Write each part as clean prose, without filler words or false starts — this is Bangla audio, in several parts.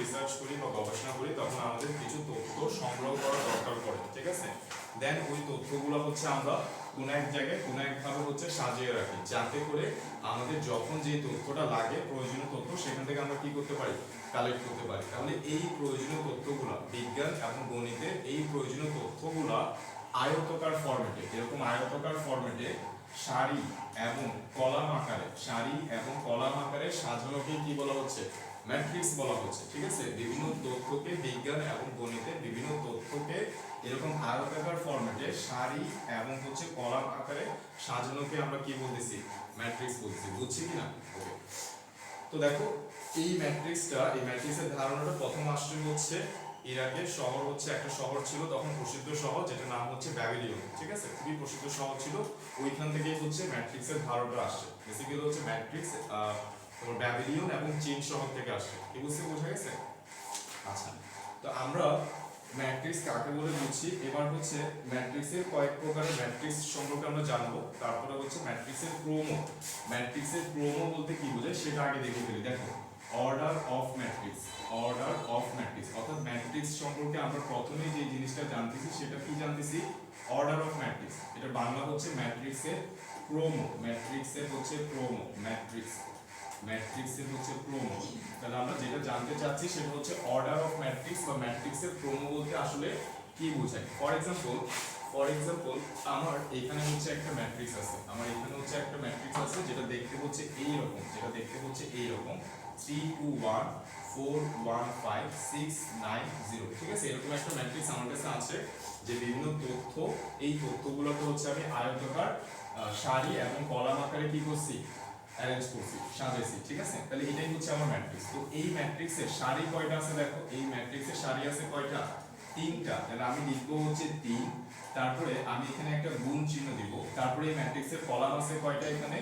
রিসার্চ করি বা গবেষণা করি তখন আমাদের কিছু তথ্য সংগ্রহ করা দরকার পড়ে, ঠিক আছে। দেন ওই তথ্যগুলো হচ্ছে আমরা কোনো এক জায়গায় কোনো একভাবে হচ্ছে সাজিয়ে রাখি, যাতে করে আমাদের যখন যে তথ্যটা লাগে প্রয়োজনীয় তথ্য সেখান থেকে আমরা কি করতে পারি, কালেক্ট করতে পারি। তাহলে এই প্রয়োজনীয় তথ্যগুলো বিজ্ঞান এবং গণিতের এই প্রয়োজনীয় তথ্যগুলো আয়তকার ফরম্যাটে, এরকম আয়তকার ফরম্যাটে সারি এবং কলাম আকারে, সারি এবং কলাম আকারে সাজানোকে কি বলা হচ্ছে, ম্যাট্রিক্স বলা হচ্ছে, ঠিক আছে। বিভিন্ন তথ্যকে বিজ্ঞান এবং গণিতে বিভিন্ন তথ্যকে এরকম আয়তাকার ফরম্যাটে সারি এবং হচ্ছে কলাম আকারে সাজানোকে আমরা কি বলতেছি, ম্যাট্রিক্স বলতেছি। বুঝছি কিনা? ওকে, তো দেখো এই ম্যাট্রিক্সটা, এই ম্যাট্রিক্সের ধারণাটা প্রথম আসছে হচ্ছে ইরাকের শহর, হচ্ছে একটা শহর ছিল তখন প্রসিদ্ধ শহর, যেটার নাম হচ্ছে ব্যাবিলিয়ন, ঠিক আছে, খুবই প্রসিদ্ধ শহর ছিল। ওইখান থেকেই হচ্ছে ম্যাট্রিক্সের ধারণাটা আসছে। বেসিক্যালি হচ্ছে ম্যাট্রিক্স তোমার ব্যাবিলিয়ন এবং চীন শহর থেকে আসছে। কি বুঝতে বোঝা গেছে? আচ্ছা, তো আমরা ম্যাট্রিক্স কাকে বলে বুঝছি। এবার হচ্ছে ম্যাট্রিক্সের কয়েক প্রকারের ম্যাট্রিক্স সম্পর্কে আমরা জানবো। তারপরে হচ্ছে ম্যাট্রিক্সের ক্রম, ম্যাট্রিক্সের ক্রম বলতে কি বোঝায় সেটা আগে দেখে ফেলি। দেখো, order of matrix, order of matrix, অর্থাৎ ম্যাট্রিক্স সম্পর্কে আমরা প্রথমেই যে জিনিসটা জানতেছি সেটা কি জানতেছি, অর্ডার অফ ম্যাট্রিক্স। এটা বাংলা হচ্ছে ম্যাট্রিক্সের ক্রম, ম্যাট্রিক্সের হচ্ছে ক্রম, ম্যাট্রিক্স, ম্যাট্রিক্সের হচ্ছে ক্রম। তাহলে আমরা যেটা জানতে চাচ্ছি সেটা হচ্ছে অর্ডার অফ ম্যাট্রিক্স বা ম্যাট্রিক্সের ক্রম বলতে আসলে কি বোঝায়। ফর এক্সাম্পল আমার এখানে হচ্ছে একটা ম্যাট্রিক্স আছে, আমার এখানে হচ্ছে একটা ম্যাট্রিক্স আছে যেটা দেখতে হচ্ছে এই রকম, যেটা দেখতে হচ্ছে এই রকম 3 2 1 4 1 5 6 9 0, ঠিক আছে। এরকম একটা ম্যাট্রিক্স আমার কাছে আছে, যে বিভিন্ন তথ্য, এই তথ্যগুলোকে হচ্ছে আমি আয়তাকার সারি এবং কলাম আকারে কি করছি, অ্যারেঞ্জ করছি, সাজাইছি, ঠিক আছে। তাহলে এটাই হচ্ছে আমার ম্যাট্রিক্স। তো এই ম্যাট্রিক্সের সারি কয়টা আছে দেখো, এই ম্যাট্রিক্সের সারি আছে কয়টা, তিনটা। তাহলে আমি লিখবো হচ্ছে 3, তারপরে আমি এখানে একটা গুণ চিহ্ন দিব, তারপরে এই ম্যাট্রিক্সের কলাম আছে কয়টা, এখানে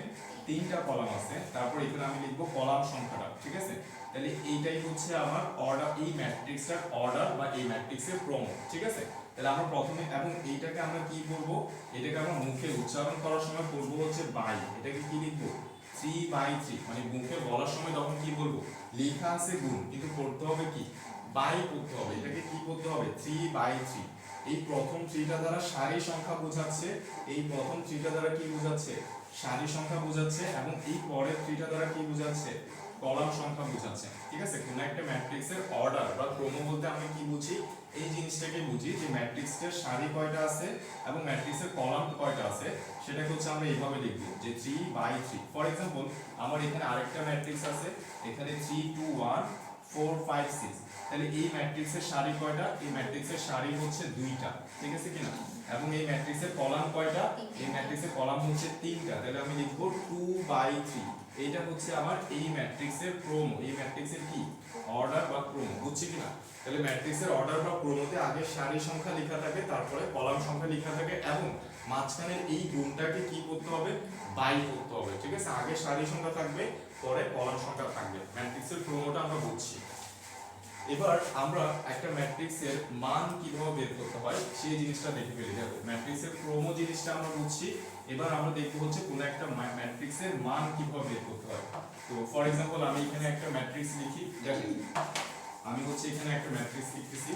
তিনটা কলাম আছে, তারপরে এখানে আমি লিখবো কলাম সংখ্যাটা, ঠিক আছে। তাহলে এইটাই হচ্ছে আমার অর্ডার, এই ম্যাট্রিক্সটার অর্ডার বা এই ম্যাট্রিক্সের ক্রম, ঠিক আছে। তাহলে আমরা প্রথমে, এবং এইটাকে আমরা কি বলবো, এটাকে আমরা মুখে উচ্চারণ করার সময় বলবো হচ্ছে বাই, এটাকে কি লিখবো 3/3, মানে মুখে বলার সময় তখন কি বলবো, লেখা আছে গুণ কিন্তু করতে হবে কি, বাই করতে হবে। এটাকে কি করতে হবে, 3/3। এই প্রথম 3টা দ্বারা সারি সংখ্যা বোঝাচ্ছে, এই প্রথম 3টা দ্বারা কি বোঝাচ্ছে, সারি সংখ্যা বোঝাচ্ছে, এবং এই পরের 3টা দ্বারা কি বোঝাচ্ছে, কলাম সংখ্যা বোঝাচ্ছে, ঠিক আছে। কোন একটা ম্যাট্রিক্সের অর্ডার বা ক্রম বলতে আমরা কি বুঝি, এই জিনিসটাকে বুঝি যে ম্যাট্রিক্সের সারি কয়টা আছে এবং ম্যাট্রিক্সের কলাম কয়টা আছে, সেটাকে হচ্ছে আমরা এইভাবে লিখব যে 3/3। ফর এক্সাম্পল আমার এখানে আরেকটা ম্যাট্রিক্স আছে, এখানে 3 2 1 4 5 6, তাহলে এই ম্যাট্রিক্সের সারি কয়টা, এই ম্যাট্রিক্সের সারি হচ্ছে 2টা, ঠিক আছে কিনা। এবং এই ম্যাট্রিক্সের কলাম কয়টা, এই ম্যাট্রিক্সের কলাম হচ্ছে 3টা, তাহলে আমি লিখব 2/3। এইটা হচ্ছে আমার এই ম্যাট্রিক্সের ক্রম, এই ম্যাট্রিক্সের কি অর্ডার বা ক্রম, বুঝছি কিনা। তাহলে ম্যাট্রিক্সের অর্ডার বা ক্রমতে আগে সারি সংখ্যা লেখা থাকে, তারপরে কলাম সংখ্যা লেখা থাকে, এবং মাঝখানে এই গুণটাকে কি করতে হবে, বাই করতে হবে, ঠিক আছে। আগে সারি সংখ্যা থাকবে, পরে কলাম সংখ্যা থাকবে। ম্যাট্রিক্সের ক্রমটা আমরা বুঝছি। এবার আমরা একটা ম্যাট্রিক্সের মান কিভাবে বের করতে হয় সেই জিনিসটা দেখে ফেলি। দেখো, ম্যাট্রিক্সের ক্রম জিনিসটা আমরা বুঝছি, এবার আমরা দেখবো হচ্ছে কোন একটা ম্যাট্রিক্সের মান কিভাবে বের করতে হয়। তো ফর এক্সাম্পল আমি এখানে একটা ম্যাট্রিক্স লিখি, দেখেন আমি হচ্ছে এখানে একটা ম্যাট্রিক্স লিখতেছি,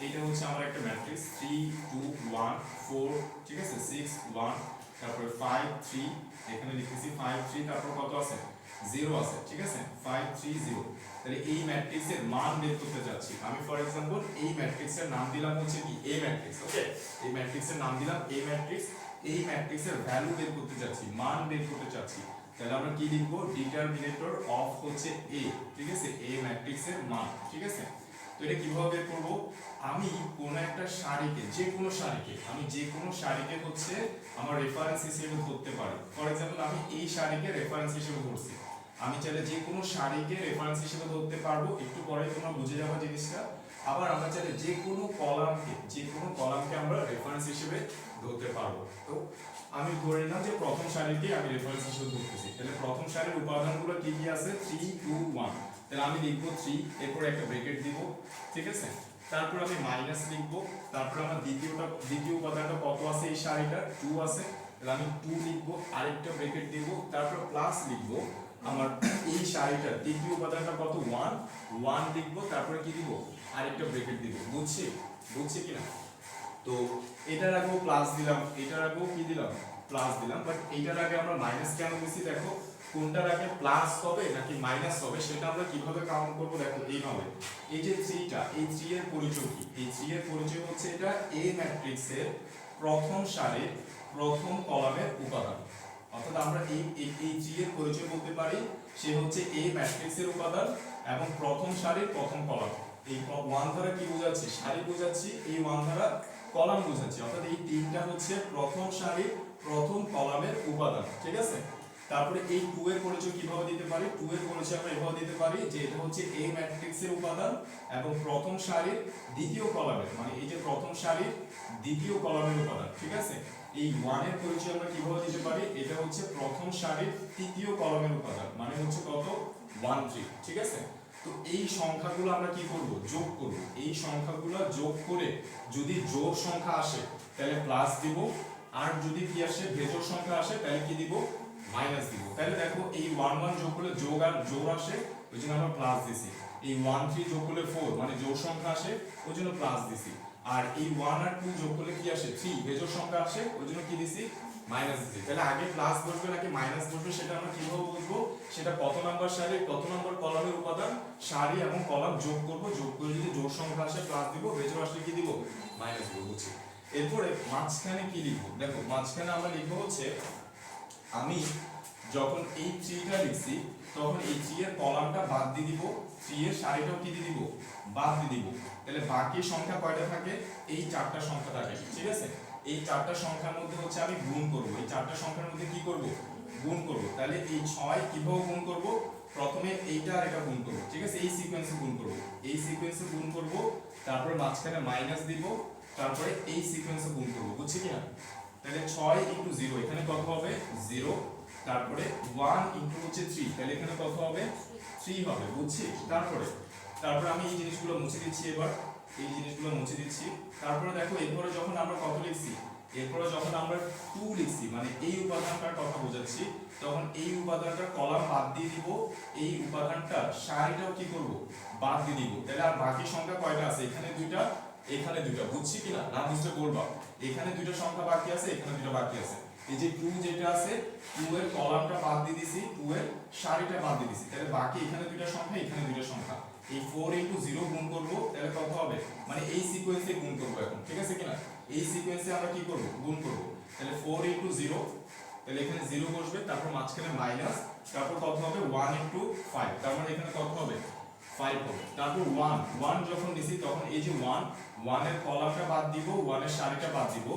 এইটা হচ্ছে আমার একটা ম্যাট্রিক্স 3 2 1 4, ঠিক আছে, 6 1, তারপরে 5 3, এখানে লিখতেছি 5 3, তারপর কত আছে, 0 আছে, ঠিক আছে, 5 3 0। তাহলে এই ম্যাট্রিক্সের মান বের করতে যাচ্ছি আমি। ফর এক্সাম্পল এই ম্যাট্রিক্সের নাম দিলাম হচ্ছে কি এ ম্যাট্রিক্স, ওকে, এই ম্যাট্রিক্সের নাম দিলাম এ ম্যাট্রিক্স। এই ম্যাট্রিক্সের ভ্যালু বের করতে যাচ্ছি, মান বের করতে চাচ্ছি, তাহলে আমরা কি লিখবো, ডিটারমিনেটর অফ হচ্ছে এ, ঠিক আছে, এ ম্যাট্রিক্সের মান, ঠিক আছে। তো এটা কিভাবে বের করব, আমি কোন একটা সারিকে, যে কোনো সারিকে, আমি যে কোনো সারিকে হচ্ছে আমার রেফারেন্স হিসেবে ধরতে পারি। ফর এক্সাম্পল আমি এই সারিকে রেফারেন্স হিসেবে ধরছি, আমি চাইলে যে কোনো সারিকে রেফারেন্স হিসেবে ধরতে পারবো, একটু পরে তোমরা বুঝে যাবে জিনিসটা। আবার আমরা চাইলে যে কোনো কলামকে আমরা রেফারেন্স হিসেবে ধরতে পারবো। তো আমি ধরে নিলাম যে প্রথম সারিকে আমি রেফারেন্স হিসেবে ধরতেছি, তাহলে প্রথম সারির উপাদানগুলো কি কি আছে, 3 2 1, তাহলে আমি লিখবো 3, এরপর একটা ব্র্যাকেট দিব, ঠিক আছে, তারপর আমি মাইনাস লিখবো, তারপর আমার দ্বিতীয় উপাদানটা কত আছে, এই সারিটা 2 আছে, তাহলে আমি 2 লিখবো, আরেকটা ব্র্যাকেট দিব, তারপর প্লাস লিখবো, আমার এই সারিটার তৃতীয় উপাদানটা কত 1 1 লিখবো, তারপরে কি দিব আরেকটা ব্র্যাকেট দিব, বুঝছি কিনা। তো এটার আগেও প্লাস দিলাম, এটার আগেও কি দিলাম প্লাস দিলাম, বাট এইটার আগে আমরা মাইনাস কেন দিছি দেখো, কোনটার আগে প্লাস হবে নাকি মাইনাস হবে সেটা আমরা কিভাবে কাউন্ট করব দেখো এইভাবে। এই যে 3টা, এই 3 এর পরিচয় কি, এই 3 এর পরিচয় হচ্ছে এটা এ ম্যাট্রিক্সের প্রথম সারির প্রথম কলামের উপাদান। অর্থাৎ আমরা এই 3 এর পরিচয় বলতে পারি সে হচ্ছে এ ম্যাট্রিক্সের উপাদান এবং প্রথম সারির প্রথম কলাম। এই 1 দ্বারা কি বোঝাচ্ছি, সারি বোঝাচ্ছি, এই 1 দ্বারা কলাম বোঝাচ্ছি, অর্থাৎ এই 3টা হচ্ছে প্রথম সারির প্রথম কলামের উপাদান, ঠিক আছে। তারপরে এই 2 এর পরিচয় কিভাবে দিতে পারি, 2 এর পরিচয় আমরা এভাবে দিতে পারি যে এটা হচ্ছে এ ম্যাট্রিক্সের উপাদান এবং প্রথম সারির দ্বিতীয় কলামের, মানে এই যে প্রথম সারির দ্বিতীয় কলামের উপাদান, ঠিক আছে। এই 1 এর পরিচয় আমরা কিভাবে দিতে পারি, এটা হচ্ছে প্রথম সারির তৃতীয় কলামের উপাদান, মানে হচ্ছে কত 1 3, ঠিক আছে। তো এই সংখ্যাগুলো আমরা কি করব, যোগ করব। এই সংখ্যাগুলো যোগ করে যদি জোড় সংখ্যা আসে তাহলে প্লাস দিব, আর যদি কি আসে বিজোড় সংখ্যা আসে তাহলে কি দিব, মাইনাস দিব। তাহলে দেখো এই 1 1 যোগ করলে যোগ আর জোড় আসে, ওই জন্য আমরা প্লাস দিছি। এই 1 3 যোগ করলে 4 মানে জোড় সংখ্যা আসে, ওই জন্য প্লাস দিছি। আর এই 1 আর 2 যোগ করলে কি আসে 3 বিজোড় সংখ্যা আসে, ওই জন্য কি দিছি, মাইনাস দিছি। তাহলে আগে প্লাস বসবে নাকি মাইনাস বসবে সেটা আমরা কিভাবে বুঝবো, সেটা কত নাম্বার সারি কত নাম্বার কলামের উপাদান, সারি এবং কলাম যোগ করব, যোগ করে যদি জোড় সংখ্যা আসে প্লাস দিব, বিজোড় আসলে কি দিব, মাইনাস দিব, বুঝছি। এরপরে মাঝখানে কি লিখবো দেখো, মাঝখানে আমরা লিখবো হচ্ছে আমি যখন এই 3টা লিখছি তখন এই 3 এর কলামটা বাদ দিয়ে দিব, 3 এর সারিটাও কি দিয়ে দিব, বাদ দিয়ে দিব। তাহলে বাকি সংখ্যা কয়টা থাকে, এই 4টা সংখ্যা থাকে, ঠিক আছে। এই 4টা সংখ্যার মধ্যে হচ্ছে আমি গুণ করব, এই 4টা সংখ্যার মধ্যে কি করব, গুণ করব। তাহলে এই 6 কিভাবে গুণ করব, প্রথমে এইটা আর এটা গুণ করব, ঠিক আছে। এই সিকোয়েন্সে গুণ করব, এই সিকোয়েন্সে গুণ করব, তারপরে মাঝখানে মাইনাস দিব, তারপরে এই সিকোয়েন্সে গুণ করব, বুঝছি কি না। তাহলে 6 ইনটু 0 এখানে কত হবে 0, তারপরে 1 ইনটু হচ্ছে 3 তাহলে এখানে কত হবে 3 হবে, বুঝছি। তারপরে আমি এই জিনিসগুলো মুছে দিচ্ছি, এবার এই জিনিসগুলো মুছে দিচ্ছি। তারপরে দেখো এরপরে যখন আমরা কত লিখছি, এরপরে যখন আমরা 2 লিখছি মানে এই উপাদানটার কথা বোঝাচ্ছি, তখন এই উপাদানটার কলাম বাদ দিয়ে দিব, এই উপাদানটা সারিটাও কি করব, বাদ দিয়ে দিব। তাহলে আর বাকি সংখ্যা কয়টা আছে, এখানে দুইটা, এখানে দুইটা, বুঝছি কিনা, না বুঝতে বলবা। এখানে দুইটা সংখ্যা বাকি আছে, এখানে দুইটা বাকি আছে। এই যে 2 যেটা আছে 2 এর কলামটা বাদ দিয়ে দিছি, 2 এর সারিটা বাদ দিয়ে দিছি, তাহলে বাকি এখানে দুইটা সংখ্যা, এখানে দুইটা সংখ্যা। এই 4 ইনটু 0 গুণ করব, তাহলে কত হবে, মানে এই সিকোয়েন্সে গুণ করব এখন, ঠিক আছে কিনা। এই সিকোয়েন্সে আমরা কি করব, গুণ করব। তাহলে 4 ইনটু 0, তাহলে এখানে 0 বসবে, তারপর মাঝখানে মাইনাস, তারপর কত হবে 1 ইনটু 5, তার মানে এখানে কত হবে 5 হবে। তারপর 1 যখন দিছি তখন এই যে 1 এর কলামটা বাদ দিব, 1 এর সারিটা বাদ দিব,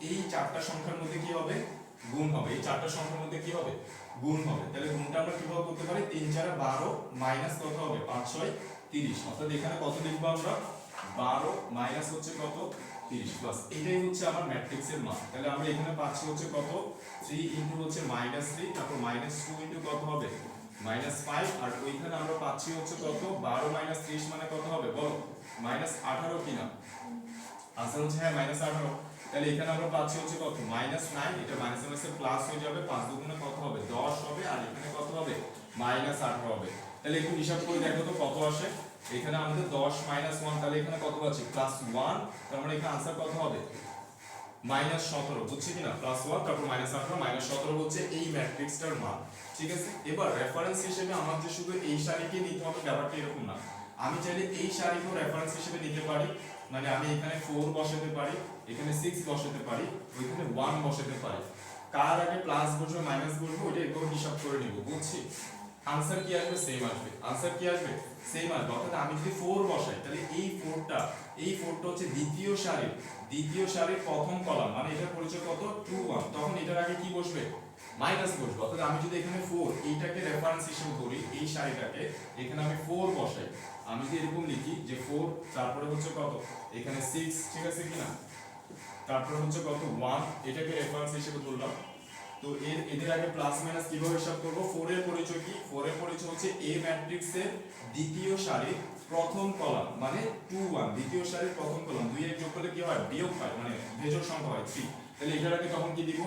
এই 4টা সংখ্যার মধ্যে কি হবে, গুণ হবে। এই 4টা সংখ্যার মধ্যে কি হবে, গুণ হবে। তাহলে গুণটা আমরা কিভাবে করতে পারি, 3 4 12 মাইনাস কত হবে 5 6 30, অর্থাৎ এখানে কত লিখব আমরা 12 মাইনাস হচ্ছে কত 30 প্লাস, এটাই হচ্ছে আমার ম্যাট্রিক্সের মান। তাহলে আমরা এখানে পাচ্ছি হচ্ছে কত 3 ইনটু হচ্ছে -3, তারপর -2 ইনটু কত হবে -5, আর ওইখানে আমরা পাচ্ছি হচ্ছে কত 12 30 মানে কত হবে বলো, -18 কিনা, আনসার হচ্ছে হ্যাঁ -18। তাহলে এখানে আমরা পাচ্ছি হচ্ছে কত -9, এটা মাইনাস মাইনাসে প্লাস হয়ে যাবে, 5 দুগুণে কত হবে 10 হবে, আর এখানে কত হবে -18 হবে। তাহলে একটু হিসাব করে দেখো তো কত আসে, এখানে আমাদের 10 -1, তাহলে এখানে কত আছে +1, তার মানে এখানে आंसर কত হবে -17, বুঝছি কিনা, +1 তারপর -18 -17 হচ্ছে এই ম্যাট্রিক্সটার মান, ঠিক আছে। এবার রেফারেন্স হিসেবে আমার যে শুধু এই সারিকে নিতে হবে ব্যাপারটা এরকম না, আমি চাইলে এই সারিকেও রেফারেন্স হিসেবে নিতে পারি, মানে আমি এখানে 4 বসাতে পারি, এখানে 6 বসাতে পারি, ওইখানে 1 বসাতে পারি। কার আগে প্লাস বসবে মাইনাস বসবে ওইটা একটু হিসাব করে নিব, বুঝছি। आंसर কি আসবে সেম আসবে, आंसर কি আসবে সেম আসবে। অর্থাৎ আমি যদি 4 বসাই তাহলে এই 4টা হচ্ছে দ্বিতীয় সারির প্রথম কলাম, মানে এটার পরিচয় কত 2 1, তখন এটার আগে কি বসবে মাইনাস বসবে। অর্থাৎ আমি যদি এখানে 4 এইটাকে রেফারেন্স হিসেবে ধরি, এই সারিটাকে এখানে আমি 4 বসাই, আমি যদি এরকম লিখি যে 4 তারপরে হচ্ছে কত এখানে 6, ঠিক আছে কিনা, তারপরে হচ্ছে কত 1, এটাকে রেফারেন্স হিসেবে ধরলাম। তো এদের আগে প্লাস মাইনাস কিভাবে হিসাব করব, 4 এর পরিচয় কি, 4 এর পরিচয় হচ্ছে এ ম্যাট্রিক্সের দ্বিতীয় সারির প্রথম কলাম, মানে 2 1, দ্বিতীয় সারির প্রথম কলাম, 2 1 যোগ করলে কি হয় বিয়োগ হয়, মানে বিজোড় সংখ্যা হয় 3, তাহলে এটার আগে তখন কি দিব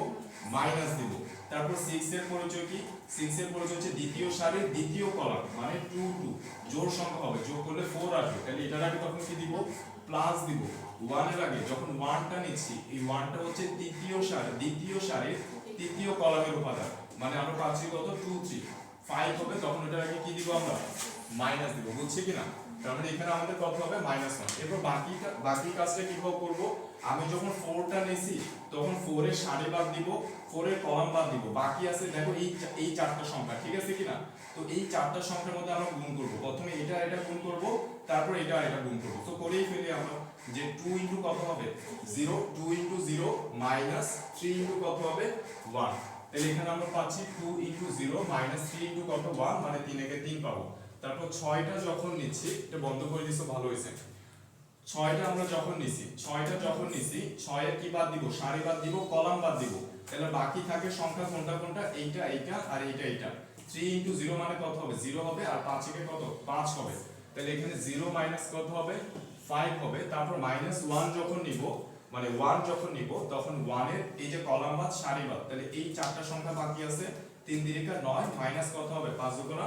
মাইনাস দিব। তারপর 6 এর পরিচয় কি 6 এর পরিচয় হচ্ছে দ্বিতীয় সারির দ্বিতীয় কলাম মানে 2 2 জোড় সংখ্যা হবে যোগ করলে 4 আসবে তাহলে এটার আগে তখন কি দিব প্লাস দিব 1 এর আগে যখন 1টা নিচ্ছি এই 1টা হচ্ছে দ্বিতীয় সারির তৃতীয় কলামের উপাদান মানে আমরা পাচ্ছি কত 2 3 5 হবে তখন এটার আগে কি দিব আমরা মাইনাস দিব বুঝছি কিনা তার মানে এখানে আমাদের কত হবে -1 এরপর বাকি কাজটা কিভাবে করব আমি যখন 4টা নেছি তখন 4 এর সারি বাদ দিব 4 এর কলাম বাদ দিব বাকি আছে দেখো এই চারটা সংখ্যা ঠিক আছে কিনা তো এই চারটা সংখ্যার মধ্যে আমরা গুণ করব প্রথমে এটা গুণ করব তারপর এটা গুণ করব তো করেই ফেলি আমরা যে 2 ইনটু কত হবে 0 2 ইনটু 0 মাইনাস 3 ইনটু কত হবে 1 তাহলে এখানে আমরা পাচ্ছি 2 ইনটু 0 মাইনাস 3 ইনটু কত 1 মানে 3 একে 3 পাবো তারপর 6টা যখন নিচ্ছি এটা বন্ধ করে দিছো ভালো হয়েছে 6টা আমরা যখন নিছি 6 এর কি বাদ দিব সারি বাদ দিব কলাম বাদ দিব তাহলে বাকি থাকে সংখ্যা কোনটা এইটা আর এইটা 3 ইনটু 0 মানে কত হবে 0 হবে আর 5 একে কত 5 হবে তাহলে এখানে 0 মাইনাস কত হবে 5 হবে তারপর -1 যখন নিব মানে 1 যখন নিব তখন 1 এর এই যে কলাম বাদ সারি বাদ তাহলে এই চারটা সংখ্যা বাকি আছে 3 দিকে 9 মাইনাস কত হবে 5 দুগুণা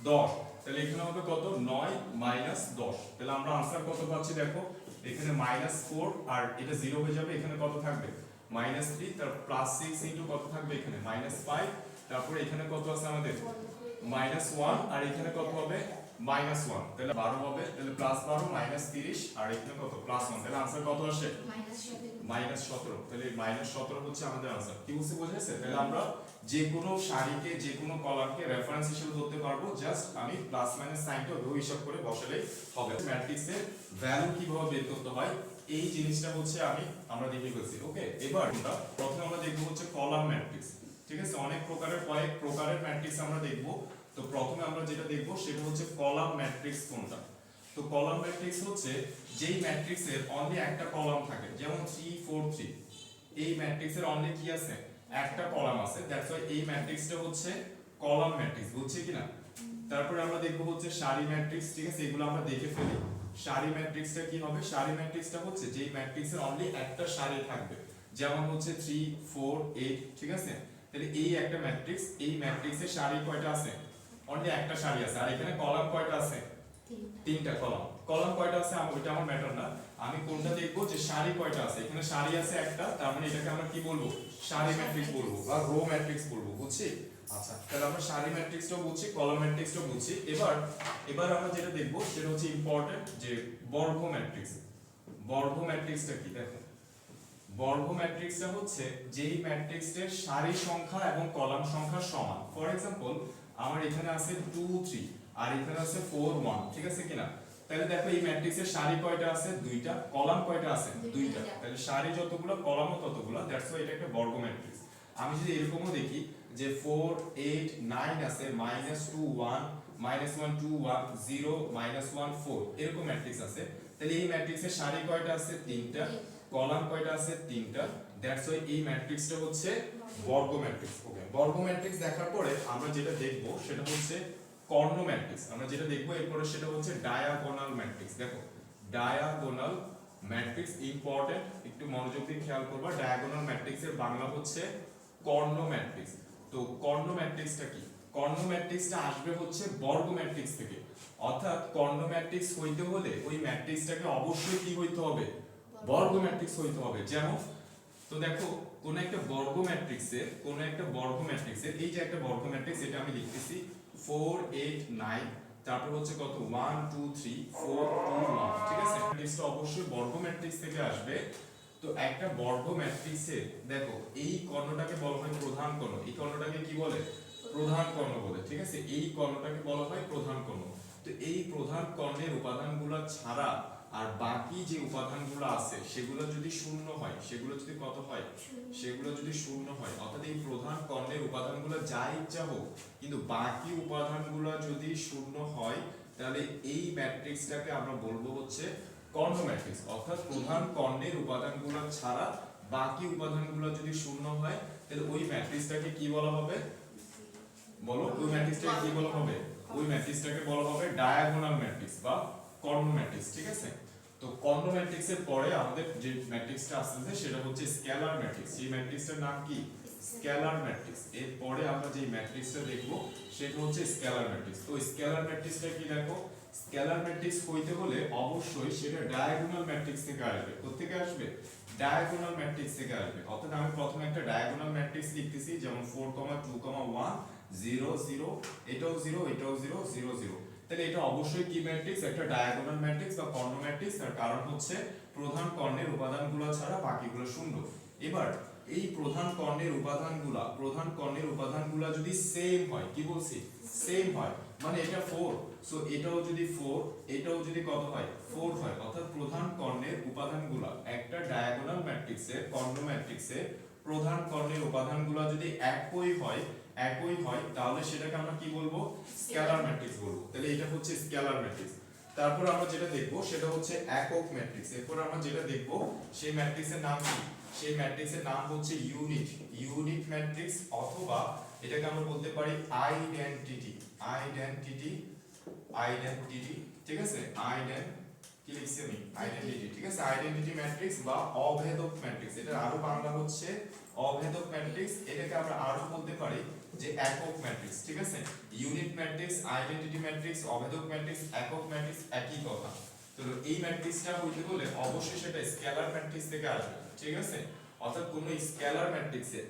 10 তাহলে এখানে হবে কত 9 মাইনাস 10 তাহলে আমরা आंसर কত পাচ্ছি দেখো এখানে -4 আর এটা 0 হয়ে যাবে এখানে কত থাকবে -3 তার +6 ইনটু কত থাকবে এখানে -5 তারপর এখানে কত আছে আমাদের -1 আর এখানে কত হবে -1 তাহলে 12 হবে তাহলে +12 -30 আর এখানে কত +1 তাহলে आंसर কত আসে -17 তাহলে -17 হচ্ছে আমাদের आंसर কি বুঝতে বোঝাইছে তাহলে আমরা যে কোনো সারিকে যে কোনো কলামকে রেফারেন্স হিসেবে ধরতে পারবো জাস্ট আমি প্লাস মাইনাস সাইনটা ওই হিসাব করে বসালেই হবে ম্যাট্রিক্সের ভ্যালু কিভাবে বের করতে হয় এই জিনিসটা হচ্ছে আমরা দেখে ফেলছি ওকে এবার প্রথমে আমরা দেখব হচ্ছে কলাম ম্যাট্রিক্স ঠিক আছে কয়েক প্রকারের ম্যাট্রিক্স আমরা দেখব তো প্রথমে আমরা যেটা দেখব সেটা হচ্ছে কলাম ম্যাট্রিক্স কোনটা তো কলাম ম্যাট্রিক্স হচ্ছে যেই ম্যাট্রিক্সের অনলি একটা কলাম থাকে যেমন 3 4 3 এই ম্যাট্রিক্সের অনলি কি আছে একটা কলাম আছে দ্যাটস ওয়াই এই ম্যাট্রিক্সটা হচ্ছে কলাম ম্যাট্রিক্স বুঝছি কিনা তারপরে আমরা দেখব হচ্ছে সারি ম্যাট্রিক্স ঠিক আছে এগুলো আমরা দেখে ফেলি সারি ম্যাট্রিক্সটা কি হবে সারি ম্যাট্রিক্সটা হচ্ছে যেই ম্যাট্রিক্সের অনলি একটা সারি থাকবে যেমন হচ্ছে 3 4 8 ঠিক আছে তাহলে এই একটা ম্যাট্রিক্স এই ম্যাট্রিক্সের সারি কয়টা আছে অনলি একটা সারি আছে আর এখানে কলাম কয়টা আছে তিনটা কলাম কয়টা আছে এটা আমার ম্যাটার না আমি কোনটা দেখব যে সারি কয়টা আছে এখানে সারি আছে একটা তার মানে এটাকে আমরা কি বলবো সারি ম্যাট্রিক্স বলবো বা রো ম্যাট্রিক্স বলবো বুঝছি আচ্ছা তাহলে আমরা সারি ম্যাট্রিক্সটাও বুঝছি কলাম ম্যাট্রিক্সটাও বুঝছি এবার আমরা যেটা দেখব সেটা হচ্ছে ইম্পর্টেন্ট যে বর্গ ম্যাট্রিক্সটা কি দেখো বর্গ ম্যাট্রিক্সটা হচ্ছে যেই ম্যাট্রিক্সের সারি সংখ্যা এবং কলাম সংখ্যা সমান ফর एग्जांपल আমার এখানে আছে 2 3 আর এখানে আছে 4 1 ঠিক আছে কিনা তাহলে দেখো এই ম্যাট্রিক্সের সারি কয়টা আছে দুইটা কলাম কয়টা আছে দুইটা তাহলে সারি যতগুলো কলামও ততগুলো দ্যাটস ওয়াই এটা একটা বর্গ ম্যাট্রিক্স আমি যদি এরকমও দেখি যে 4 8 9 আছে -2 1 -1 2 1 0 -1 4 এরকম ম্যাট্রিক্স আছে তাহলে এই ম্যাট্রিক্সের সারি কয়টা আছে তিনটা কলাম কয়টা আছে তিনটা দ্যাটস ওয়াই এই ম্যাট্রিক্সটা হচ্ছে বর্গ ম্যাট্রিক্স ওকে বর্গ ম্যাট্রিক্স দেখার পরে আমরা যেটা দেখব সেটা হচ্ছে কর্ণ ম্যাট্রিক্স আমরা যেটা দেখব এরপরে সেটা হচ্ছে ডায়াগোনাল ম্যাট্রিক্স দেখো ডায়াগোনাল ম্যাট্রিক্স ইম্পর্টেন্ট একটু মনোযোগ দিয়ে খেয়াল করবা ডায়াগোনাল ম্যাট্রিক্সের বাংলা হচ্ছে কর্ণ ম্যাট্রিক্স তো কর্ণ ম্যাট্রিক্সটা কি কর্ণ ম্যাট্রিক্সটা আসবে হচ্ছে বর্গ ম্যাট্রিক্স থেকে অর্থাৎ কর্ণ ম্যাট্রিক্স হইতে হলে ওই ম্যাট্রিক্সটাকে অবশ্যই কি হইতে হবে বর্গ ম্যাট্রিক্স হইতে হবে যেমন তো দেখো কোন একটা বর্গ ম্যাট্রিক্সের এই যে একটা বর্গ ম্যাট্রিক্স এটা আমি লিখতেছি 4 8 9 তারপর হচ্ছে কত 1 2 3 4 2 1 ঠিক আছে ম্যাট্রিক্সটা অবশ্যই বর্গ ম্যাট্রিক্স থেকে আসবে তো একটা বর্গ ম্যাট্রিক্সে দেখো এই কর্ণটাকে বলা হয় প্রধান কর্ণ এই কর্ণটাকে কি বলে প্রধান কর্ণ বলে ঠিক আছে এই কর্ণটাকে বলা হয় প্রধান কর্ণ তো এই প্রধান কর্ণের উপাদানগুলো ছাড়া আর বাকি যে উপাদানগুলো আছে সেগুলো যদি শূন্য হয় সেগুলো যদি কত হয় সেগুলো যদি শূন্য হয় অর্থাৎ এই প্রধান কর্ণের উপাদানগুলো যা ইচ্ছা হোক কিন্তু বাকি উপাদানগুলো যদি শূন্য হয় তাহলে এই ম্যাট্রিক্সটাকে আমরা বলবো হচ্ছে কর্ণ ম্যাট্রিক্স অর্থাৎ প্রধান কর্ণের উপাদানগুলো ছাড়া বাকি উপাদানগুলো যদি শূন্য হয় তাহলে ওই ম্যাট্রিক্সটাকে কি বলা হবে বলো ওই ম্যাট্রিক্সটাকে কি বলা হবে ওই ম্যাট্রিক্সটাকে বলা হবে ডায়াগোনাল ম্যাট্রিক্স বা কর্ণ ম্যাট্রিক্স ঠিক আছে তো কর্ণ ম্যাট্রিক্সের পরে আমাদের যে ম্যাট্রিক্সটা আসছে সেটা হচ্ছে স্কেলার ম্যাট্রিক্স। এই ম্যাট্রিক্সটার নাম কি? Scalar matrix. এর পরে আমরা যে ম্যাট্রিক্সটা দেখব সেটা হচ্ছে স্কেলার ম্যাট্রিক্স। তো স্কেলার ম্যাট্রিক্সটা কি দেখো, স্কেলার ম্যাট্রিক্স হইতে হলে অবশ্যই সেটা ডায়াগোনাল ম্যাট্রিক্স থেকে আসবে। কোথা থেকে আসবে? ডায়াগোনাল ম্যাট্রিক্স থেকে আসবে। অর্থাৎ আমি প্রথমে একটা ডায়াগোনাল ম্যাট্রিক্স লিখতেছি, যেমন 4, 2, 1, 0, 0, এটাও 0, এটাও 0, 0, 0। তাহলে এটা অবশ্যই কি ম্যাট্রিক্স? একটা ডায়াগোনাল ম্যাট্রিক্স বা কর্ণ ম্যাট্রিক্স। তার কারণ হচ্ছে প্রধান কর্ণের উপাদানগুলো ছাড়া বাকিগুলো শূন্য। এবার এই প্রধান কর্ণের উপাদানগুলো যদি সেম হয়, কি বলছি? সেম হয়, মানে এটা 4, সো এটাও যদি 4, এটাও যদি কত হয়? 4 হয়। অর্থাৎ প্রধান কর্ণের উপাদানগুলো একটা ডায়াগোনাল ম্যাট্রিক্সে, কর্ণ ম্যাট্রিক্সে প্রধান কর্ণের উপাদানগুলো যদি একই হয়, তাহলে সেটাকে আমরা কি বলবো? স্কেলার ম্যাট্রিক্স বলবো। তাহলে এটা হচ্ছে স্কেলার ম্যাট্রিক্স। তারপর আমরা যেটা দেখবো সেটা হচ্ছে একক ম্যাট্রিক্স। এরপর আমরা যেটা দেখবো সেই ম্যাট্রিক্সের নাম কি? সেই ম্যাট্রিক্সের নাম হচ্ছে ইউনিট ম্যাট্রিক্স, অথবা এটাকে আমরা বলতে পারি আইডেন্টিটি। ঠিক আছে, কি লিখছি আমি? আইডেন্টিটি। ঠিক আছে, আইডেন্টিটি ম্যাট্রিক্স বা অভেদক ম্যাট্রিক্স। এটা আরো বাংলা হচ্ছে অভেদক ম্যাট্রিক্স। এটাকে আমরা আরো বলতে পারি যে একক ম্যাট্রিক্স। ঠিক আছে, ইউনিট ম্যাট্রিক্স, আইডেন্টিটি ম্যাট্রিক্স, অভেদক ম্যাট্রিক্স, একক ম্যাট্রিক্স একই কথা। তো এই ম্যাট্রিক্সটা হইতে হলে অবশ্যই সেটা স্কেলার ম্যাট্রিক্স থেকে আসবে। ঠিক আছে, অর্থাৎ কোন স্কেলার ম্যাট্রিক্সের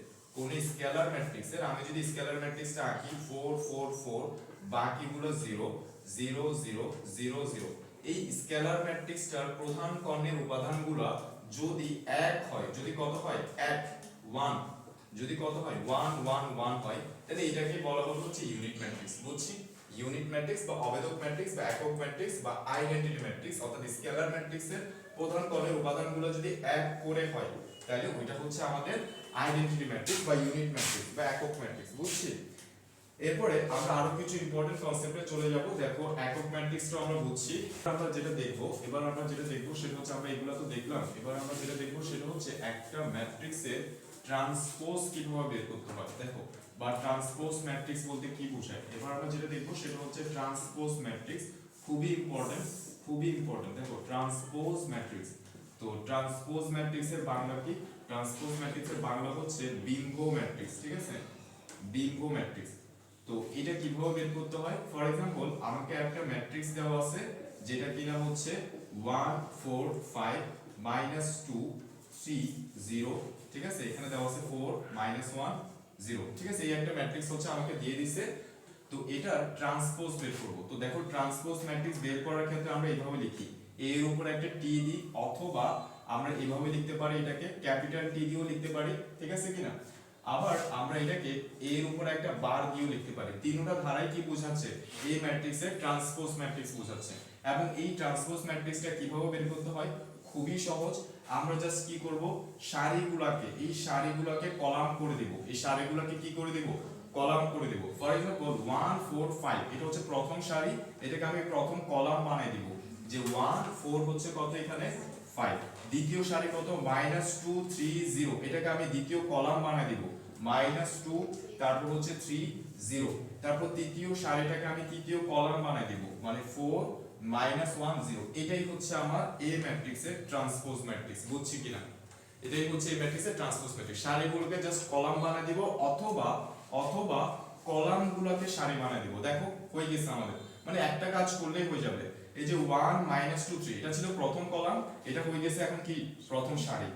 আমি যদি স্কেলার ম্যাট্রিক্সটা আঁকি 4, 4, 4, বাকিগুলো 0, 0, 0, 0, 0, এই স্কেলার ম্যাট্রিক্সটার প্রধান কর্ণের উপাদানগুলো যদি এক হয়, যদি কত হয়? 1, 1, যদি কত হয়? 1, 1, 1 হয়, তাহলে এটাকে বলা হচ্ছে ইউনিট ম্যাট্রিক্স। বুঝছি? ইউনিট ম্যাট্রিক্স বা অভেদক ম্যাট্রিক্স বা একক ম্যাট্রিক্স বা আইডেন্টিটি ম্যাট্রিক্স, অর্থাৎ স্কেলার ম্যাট্রিক্সের প্রধান কর্ণের উপাদানগুলো যদি এক করে হয়, তাহলে ওইটা হচ্ছে আমাদের আইডেন্টিটি ম্যাট্রিক্স বা ইউনিট ম্যাট্রিক্স বা একক ম্যাট্রিক্স। বুঝছি? এরপরে আমরা আরো কিছু ইম্পর্টেন্ট কনসেপ্টে চলে যাব। দেখো একক ম্যাট্রিক্সটা আমরা বুঝছি। আমরা যেটা দেখবো সেটা হচ্ছে, আমরা এগুলা তো দেখলাম, এবার আমরা যেটা দেখবো সেটা হচ্ছে একটা ম্যাট্রিক্সের ট্রান্সপোজ কিভাবে বের করতে হয়। দেখো, বা ট্রান্সপোজ ম্যাট্রিক্স বলতে কি বোঝায়, এবার আমরা যেটা দেখবো সেটা হচ্ছে ট্রান্সপোজ ম্যাট্রিক্স। খুবই ইম্পর্টেন্ট। দেখো, ট্রান্সপোজ ম্যাট্রিক্স। তো ট্রান্সপোজ ম্যাট্রিক্সের বাংলা কি? ট্রান্সপোজ ম্যাট্রিক্সের বাংলা হচ্ছে বিম্ব ম্যাট্রিক্স। ঠিক আছে, বিম্ব ম্যাট্রিক্স। তো এটা কিভাবে বের করতে হয়? ফর এক্সাম্পল, আমাকে একটা ম্যাট্রিক্স দেওয়া আছে যেটা কিনা হচ্ছে 1, 4, 5, -2, 3, 0। ঠিক আছে, এখানে দেওয়া আছে 4, -1, 0। ঠিক আছে, এই একটা ম্যাট্রিক্স হচ্ছে আমাকে দিয়ে দিছে। তো এটা ট্রান্সপোজ বের করব। তো দেখো, ট্রান্সপোজ ম্যাট্রিক্স বের করার ক্ষেত্রে আমরা এইভাবে লিখি, a এর উপর একটা টি দিই, অথবা আমরা এইভাবে লিখতে পারি, এটাকে ক্যাপিটাল টি দিয়েও লিখতে পারি। ঠিক আছে কিনা? আবার আমরা এটাকে a এর উপর একটা বার দিয়েও লিখতে পারি। তিনটা ধারায় কি বোঝাচ্ছে? এই ম্যাট্রিক্সের ট্রান্সপোজ ম্যাট্রিক্স বোঝাচ্ছে। এবং এই ট্রান্সপোজ ম্যাট্রিক্সটা কিভাবে বের করতে হয়? খুবই সহজ। আমরা জাস্ট কি করব? এই সারিগুলোকে কলাম করে দেব। এই সারিগুলোকে কি করে দেব? কলাম করে দেব। ফর এক্সাম্পল 1, 4, 5, এটা হচ্ছে প্রথম সারি, এটাকে আমি প্রথম কলাম বানাই দিব, যে 1, 4 হচ্ছে কত এখানে? 5। দ্বিতীয় সারি কত? -2, 3, 0, এটাকে আমি দ্বিতীয় কলাম বানাই দিব, -2, তারপর হচ্ছে 3, 0। তারপর তৃতীয় সারিটাকে আমি তৃতীয় কলাম বানাই দিব, মানে 4, -1, 0। এটাই হচ্ছে আমার এ ম্যাট্রিক্সের ট্রান্সপোজ ম্যাট্রিক্স। বুঝছি কিনা? এটাই হচ্ছে এই ম্যাট্রিক্সের ট্রান্সপোজ ম্যাট্রিক্স। সারিগুলোকে জাস্ট কলাম বানাই দিব, অথবা কলামগুলোকে সারি বানাই দিব। দেখো, হয়ে গেছে আমাদের, মানে একটা কাজ করলেই হয়ে যাবে। এই যে 1, -2, 3, এটা ছিল প্রথম কলাম, এটা হয়ে গেছে এখন কি? প্রথম সারি।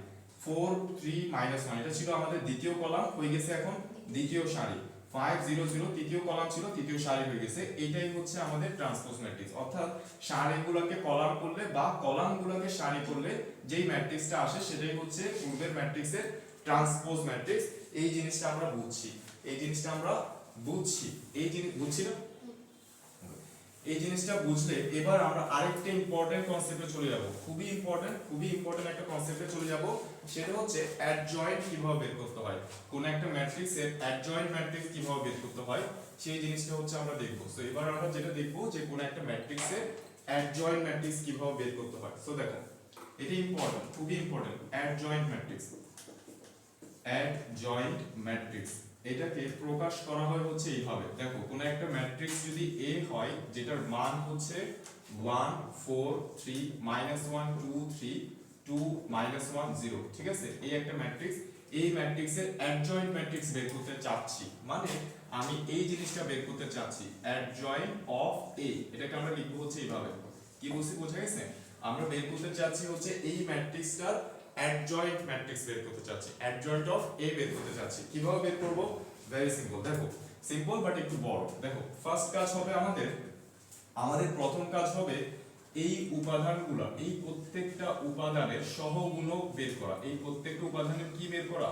4, 3, -1, এটা ছিল আমাদের দ্বিতীয় কলাম, হয়ে গেছে এখন দ্বিতীয় সারি। 5, 0, 0, তৃতীয় কলাম ছিল, তৃতীয় সারি হয়ে গেছে। এটাই হচ্ছে আমাদের ট্রান্সপোজ ম্যাট্রিক্স। অর্থাৎ সারিগুলোকে কলাম করলে বা কলামগুলোকে সারি করলে যেই ম্যাট্রিক্সটা আসে সেটাই হচ্ছে পূর্বের ম্যাট্রিক্সের ট্রান্সপোজ ম্যাট্রিক্স। এই জিনিসটা আমরা বুঝছি। এই জিনিসটা বুঝছি না? এই জিনিসটা বুঝলে এবার আমরা আরেকটা ইম্পর্টেন্ট কনসেপ্টে চলে যাব। খুবই ইম্পর্টেন্ট একটা কনসেপ্টে চলে যাব। সেটা হচ্ছে অ্যাডজয়েন্ট কিভাবে বের করতে হয়। কোন একটা ম্যাট্রিক্সের অ্যাডজয়েন্ট ম্যাট্রিক্স কিভাবে বের করতে হয় সেই জিনিসটা হচ্ছে আমরা দেখব। সো এবার আমরা যেটা দেখব যে কোন একটা ম্যাট্রিক্সের অ্যাডজয়েন্ট ম্যাট্রিক্স কিভাবে বের করতে হয়। সো দেখো, এটা ইম্পর্টেন্ট, খুবই ইম্পর্টেন্ট। অ্যাডজয়েন্ট ম্যাট্রিক্স এটাকে প্রকাশ করা হয় হচ্ছে এইভাবে। দেখো, কোন একটা ম্যাট্রিক্স যদি A হয় যেটার মান হচ্ছে 1 4 3 -1 2 3 2 -1 0 ঠিক আছে এই একটা ম্যাট্রিক্স এই ম্যাট্রিক্সের অ্যাডজয়েন্ট ম্যাট্রিক্স বের করতে চাচ্ছি মানে আমি এই জিনিসটা বের করতে চাচ্ছি অ্যাডজয়েন্ট অফ এ এটাকে আমরা লিখবো হচ্ছে এইভাবে কি বলছি বোঝা গেছে আমরা বের করতে চাচ্ছি হচ্ছে এই ম্যাট্রিক্সটার অ্যাডজয়েন্ট ম্যাট্রিক্স বের করতে চাচ্ছি অ্যাডজয়েন্ট অফ এ বের করতে চাচ্ছি কিভাবে বের করব ভেরি সিম্পল দেখো সিম্পল বাট একটু বড় দেখো ফার্স্ট কাজ হবে আমাদের প্রথম কাজ হবে এই উপাদানগুলো এই প্রত্যেকটা উপাদানের সহগুণক বের করা এই প্রত্যেকটা উপাদানের কি বের করা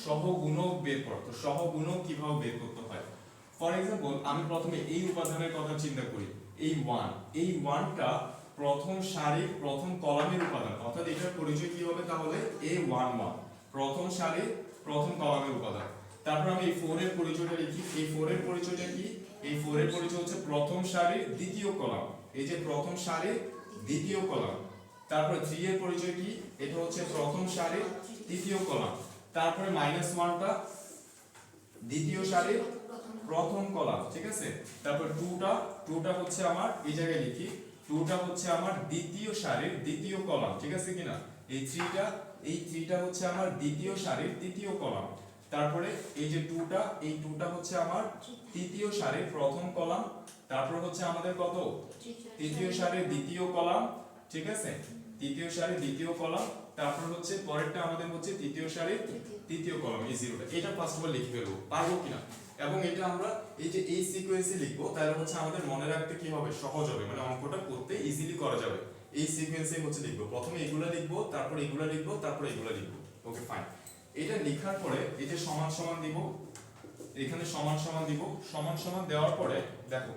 সহগুণক বের করা তো সহগুণক কিভাবে বের করতে হয় ফর এক্সাম্পল আমি প্রথমে এই উপাদানের কথা চিন্তা করি এই 1 এই 1টা প্রথম সারির প্রথম কলামের উপাদান অর্থাৎ এটার পরিচয় কি হবে তাহলে A11 প্রথম সারির প্রথম কলামের উপাদান তারপর আমি এই 4 এর পরিচয়টা লিখি এই 4 এর পরিচয়টা কি এই 4 এর পরিচয় হচ্ছে প্রথম সারির দ্বিতীয় কলাম এই যে প্রথম সারির দ্বিতীয় কলাম তারপর 3 এর পরিচয় কি এটা হচ্ছে প্রথম সারির তৃতীয় কলাম তারপরে -1টা দ্বিতীয় সারির প্রথম কলাম ঠিক আছে তারপর 2টা হচ্ছে আমার এই জায়গায় লিখি 2টা হচ্ছে আমার দ্বিতীয় সারির দ্বিতীয় কলাম ঠিক আছে কিনা এই 3টা হচ্ছে আমার দ্বিতীয় সারির তৃতীয় কলাম তারপরে এই যে 2টা হচ্ছে আমার তৃতীয় সারির প্রথম কলাম তারপর হচ্ছে আমাদের কত তৃতীয় সারির দ্বিতীয় কলাম ঠিক আছে তৃতীয় সারির দ্বিতীয় কলাম তারপর হচ্ছে পরেরটা আমাদের হচ্ছে তৃতীয় সারির তৃতীয় কলাম এই জিরোটা এটা ফার্স্ট অফ অল লিখে ফেলবো পারবো কিনা এবং এটা আমরা এই যে এই সিকোয়েন্সে লিখবো তাহলে হচ্ছে আমাদের মনে রাখতে কি হবে সহজ হবে মানে অঙ্কটা করতে ইজিলি করা যাবে এই সিকোয়েন্সে হচ্ছে লিখবো প্রথমে এগুলা লিখবো তারপর এগুলা লিখবো তারপর এগুলা লিখবো ওকে ফাইন এটা লেখার পরে এই যে সমান সমান দিব এখানে সমান সমান দিব সমান সমান দেওয়ার পরে দেখো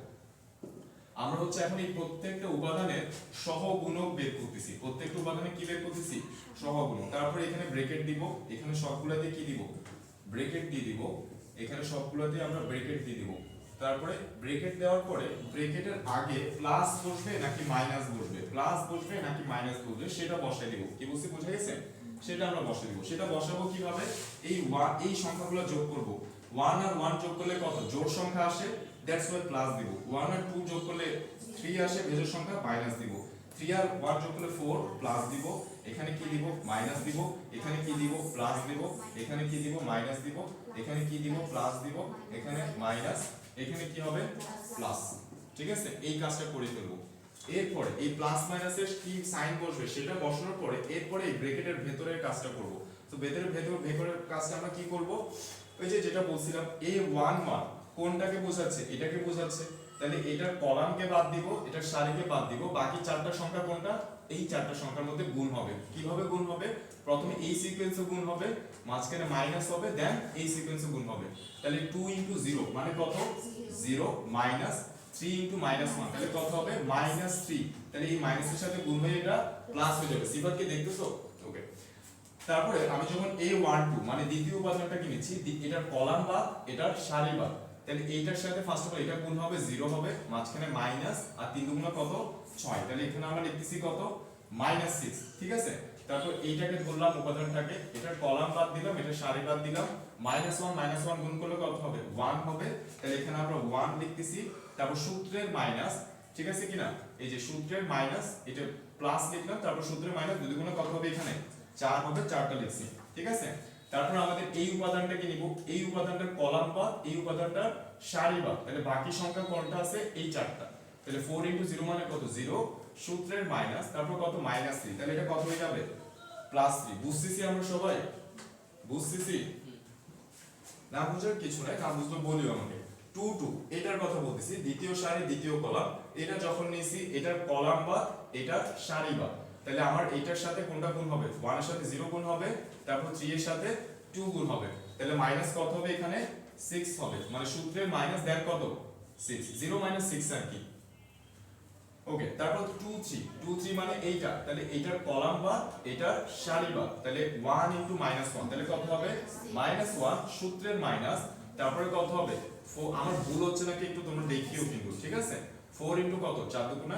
আমরা হচ্ছে এখন এই প্রত্যেকটা উপাদানের সহগুণক বের করতেছি প্রত্যেকটা উপাদানে কি বের করতেছি সহগুণক তারপর এখানে ব্র্যাকেট দিব এখানে সবগুলাতে কি দিব ব্র্যাকেট দিয়ে দিব এখানে সবগুলোতে আমরা ব্র্যাকেট দিয়ে দিব তারপরে ব্র্যাকেট দেওয়ার পরে ব্র্যাকেটের আগে প্লাস বসবে নাকি মাইনাস বসবে প্লাস বসবে নাকি মাইনাস বসবে সেটা বসাই দিব কি বলছি বুঝা গেছে সেটা আমরা বসাই দিব সেটা বসাবো কিভাবে এই সংখ্যাগুলো যোগ করব 1 আর 1 যোগ করলে কত জোড় সংখ্যা আসে দ্যাটস ওয়াই প্লাস দিব 1 আর 2 যোগ করলে 3 আসে বিজোড় সংখ্যা মাইনাস দিব 3 আর 1 যোগ করলে 4 প্লাস দিব এখানে কি দিব মাইনাস দিব এখানে কি দিব প্লাস দিব এখানে কি দিব মাইনাস দিব এখানে কি দিব প্লাস দিব এখানে মাইনাস এখানে কি হবে প্লাস ঠিক আছে এই কাজটা করে ফেলবো এরপরে এই প্লাস মাইনাসের কি সাইন বসবে সেটা বসানোর পরে এরপরে এই ব্র্যাকেটের ভেতরের কাজটা করব তো ভেতরের কাজটা আমরা কি করব ওই যে যেটা বলছিলাম A11 কোনটাকে বোঝাচ্ছে এটাকে বোঝাচ্ছে তাহলে এটার কলামকে বাদ দিব এটার সারিকে বাদ দিব বাকি চারটা সংখ্যা কোনটা এই চারটা সংখ্যার মধ্যে গুণ হবে কিভাবে গুণ হবে প্রথমে এই সিকোয়েন্সে গুণ হবে মাঝখানে মাইনাস হবে দেন এই সিকোয়েন্সে গুণ হবে তাহলে 2 * 0 মানে কত 0 - 3 * -1 তাহলে কত হবে -3 তাহলে এই মাইনাসের সাথে গুণ হয়ে এটা প্লাস হয়ে যাবে সিফাতকে দেখতেছো ওকে তারপরে আমি যখন A12 মানে দ্বিতীয় উপাদানটাকে নিচ্ছি এটার কলাম বাদ এটার সারি বাদ তাহলে এইটার সাথে ফার্স্ট অফ অল এটা গুণ হবে 0 হবে মাঝখানে মাইনাস আর 3 দুগুণ কত 6 তাহলে এখানে আমরা লিখতেছি কত -6 ঠিক আছে তারপর এইটাকে ধরলাম উপাদানটাকে এটার কলাম বাদ দিলাম এটার সারি বাদ দিলাম -1 গুণ করলে কত হবে 1 হবে তাহলে এখানে আমরা 1 লিখতেছি তারপর সূত্রের মাইনাস ঠিক আছে কিনা এই যে সূত্রের মাইনাস এটা প্লাস লিখলাম তারপর সূত্রের মাইনাস দুই গুণ কত হবে এখানে 4 হবে 4টা লিখছি ঠিক আছে তারপর আমাদের এই উপাদানটাকে নিব এই উপাদানটার কলাম বাদ এই উপাদানটার সারি বাদ তাহলে বাকি সংখ্যা কোনটা আছে এই চারটা তাহলে 4 * 0 মানে কত 0 সূত্রের মাইনাস তারপর কত -3 তাহলে এটা কত হয়ে যাবে +3 বুঝতেছি আমরা সবাই বুঝতেছি না বুঝার কিছু নাই না বুঝলে বলিও আমাকে 2 2 এটার কথা বলতেছি দ্বিতীয় সারি দ্বিতীয় কলাম এটা যখন নিছি এটার কলাম বাদ এটার সারি বাদ তাহলে আমার এটার সাথে কোনটা গুণ হবে 1 এর সাথে 0 গুণ হবে তারপর 3 এর সাথে 2 গুণ হবে তাহলে মাইনাস কত হবে এখানে 6 হবে মানে সূত্রের মাইনাস দেন কত 6 0 - 6 আর কি ওকে তারপর 2 3 মানে এইটা তাহলে এইটার কলাম বাদ এটার সারি বাদ তাহলে 1 * -1 তাহলে কত হবে -1 সূত্রের মাইনাস তারপরে কত হবে আমার ভুল হচ্ছে নাকি একটু তোমরা দেখিও কিন্তু ঠিক আছে 4 * কত 4 2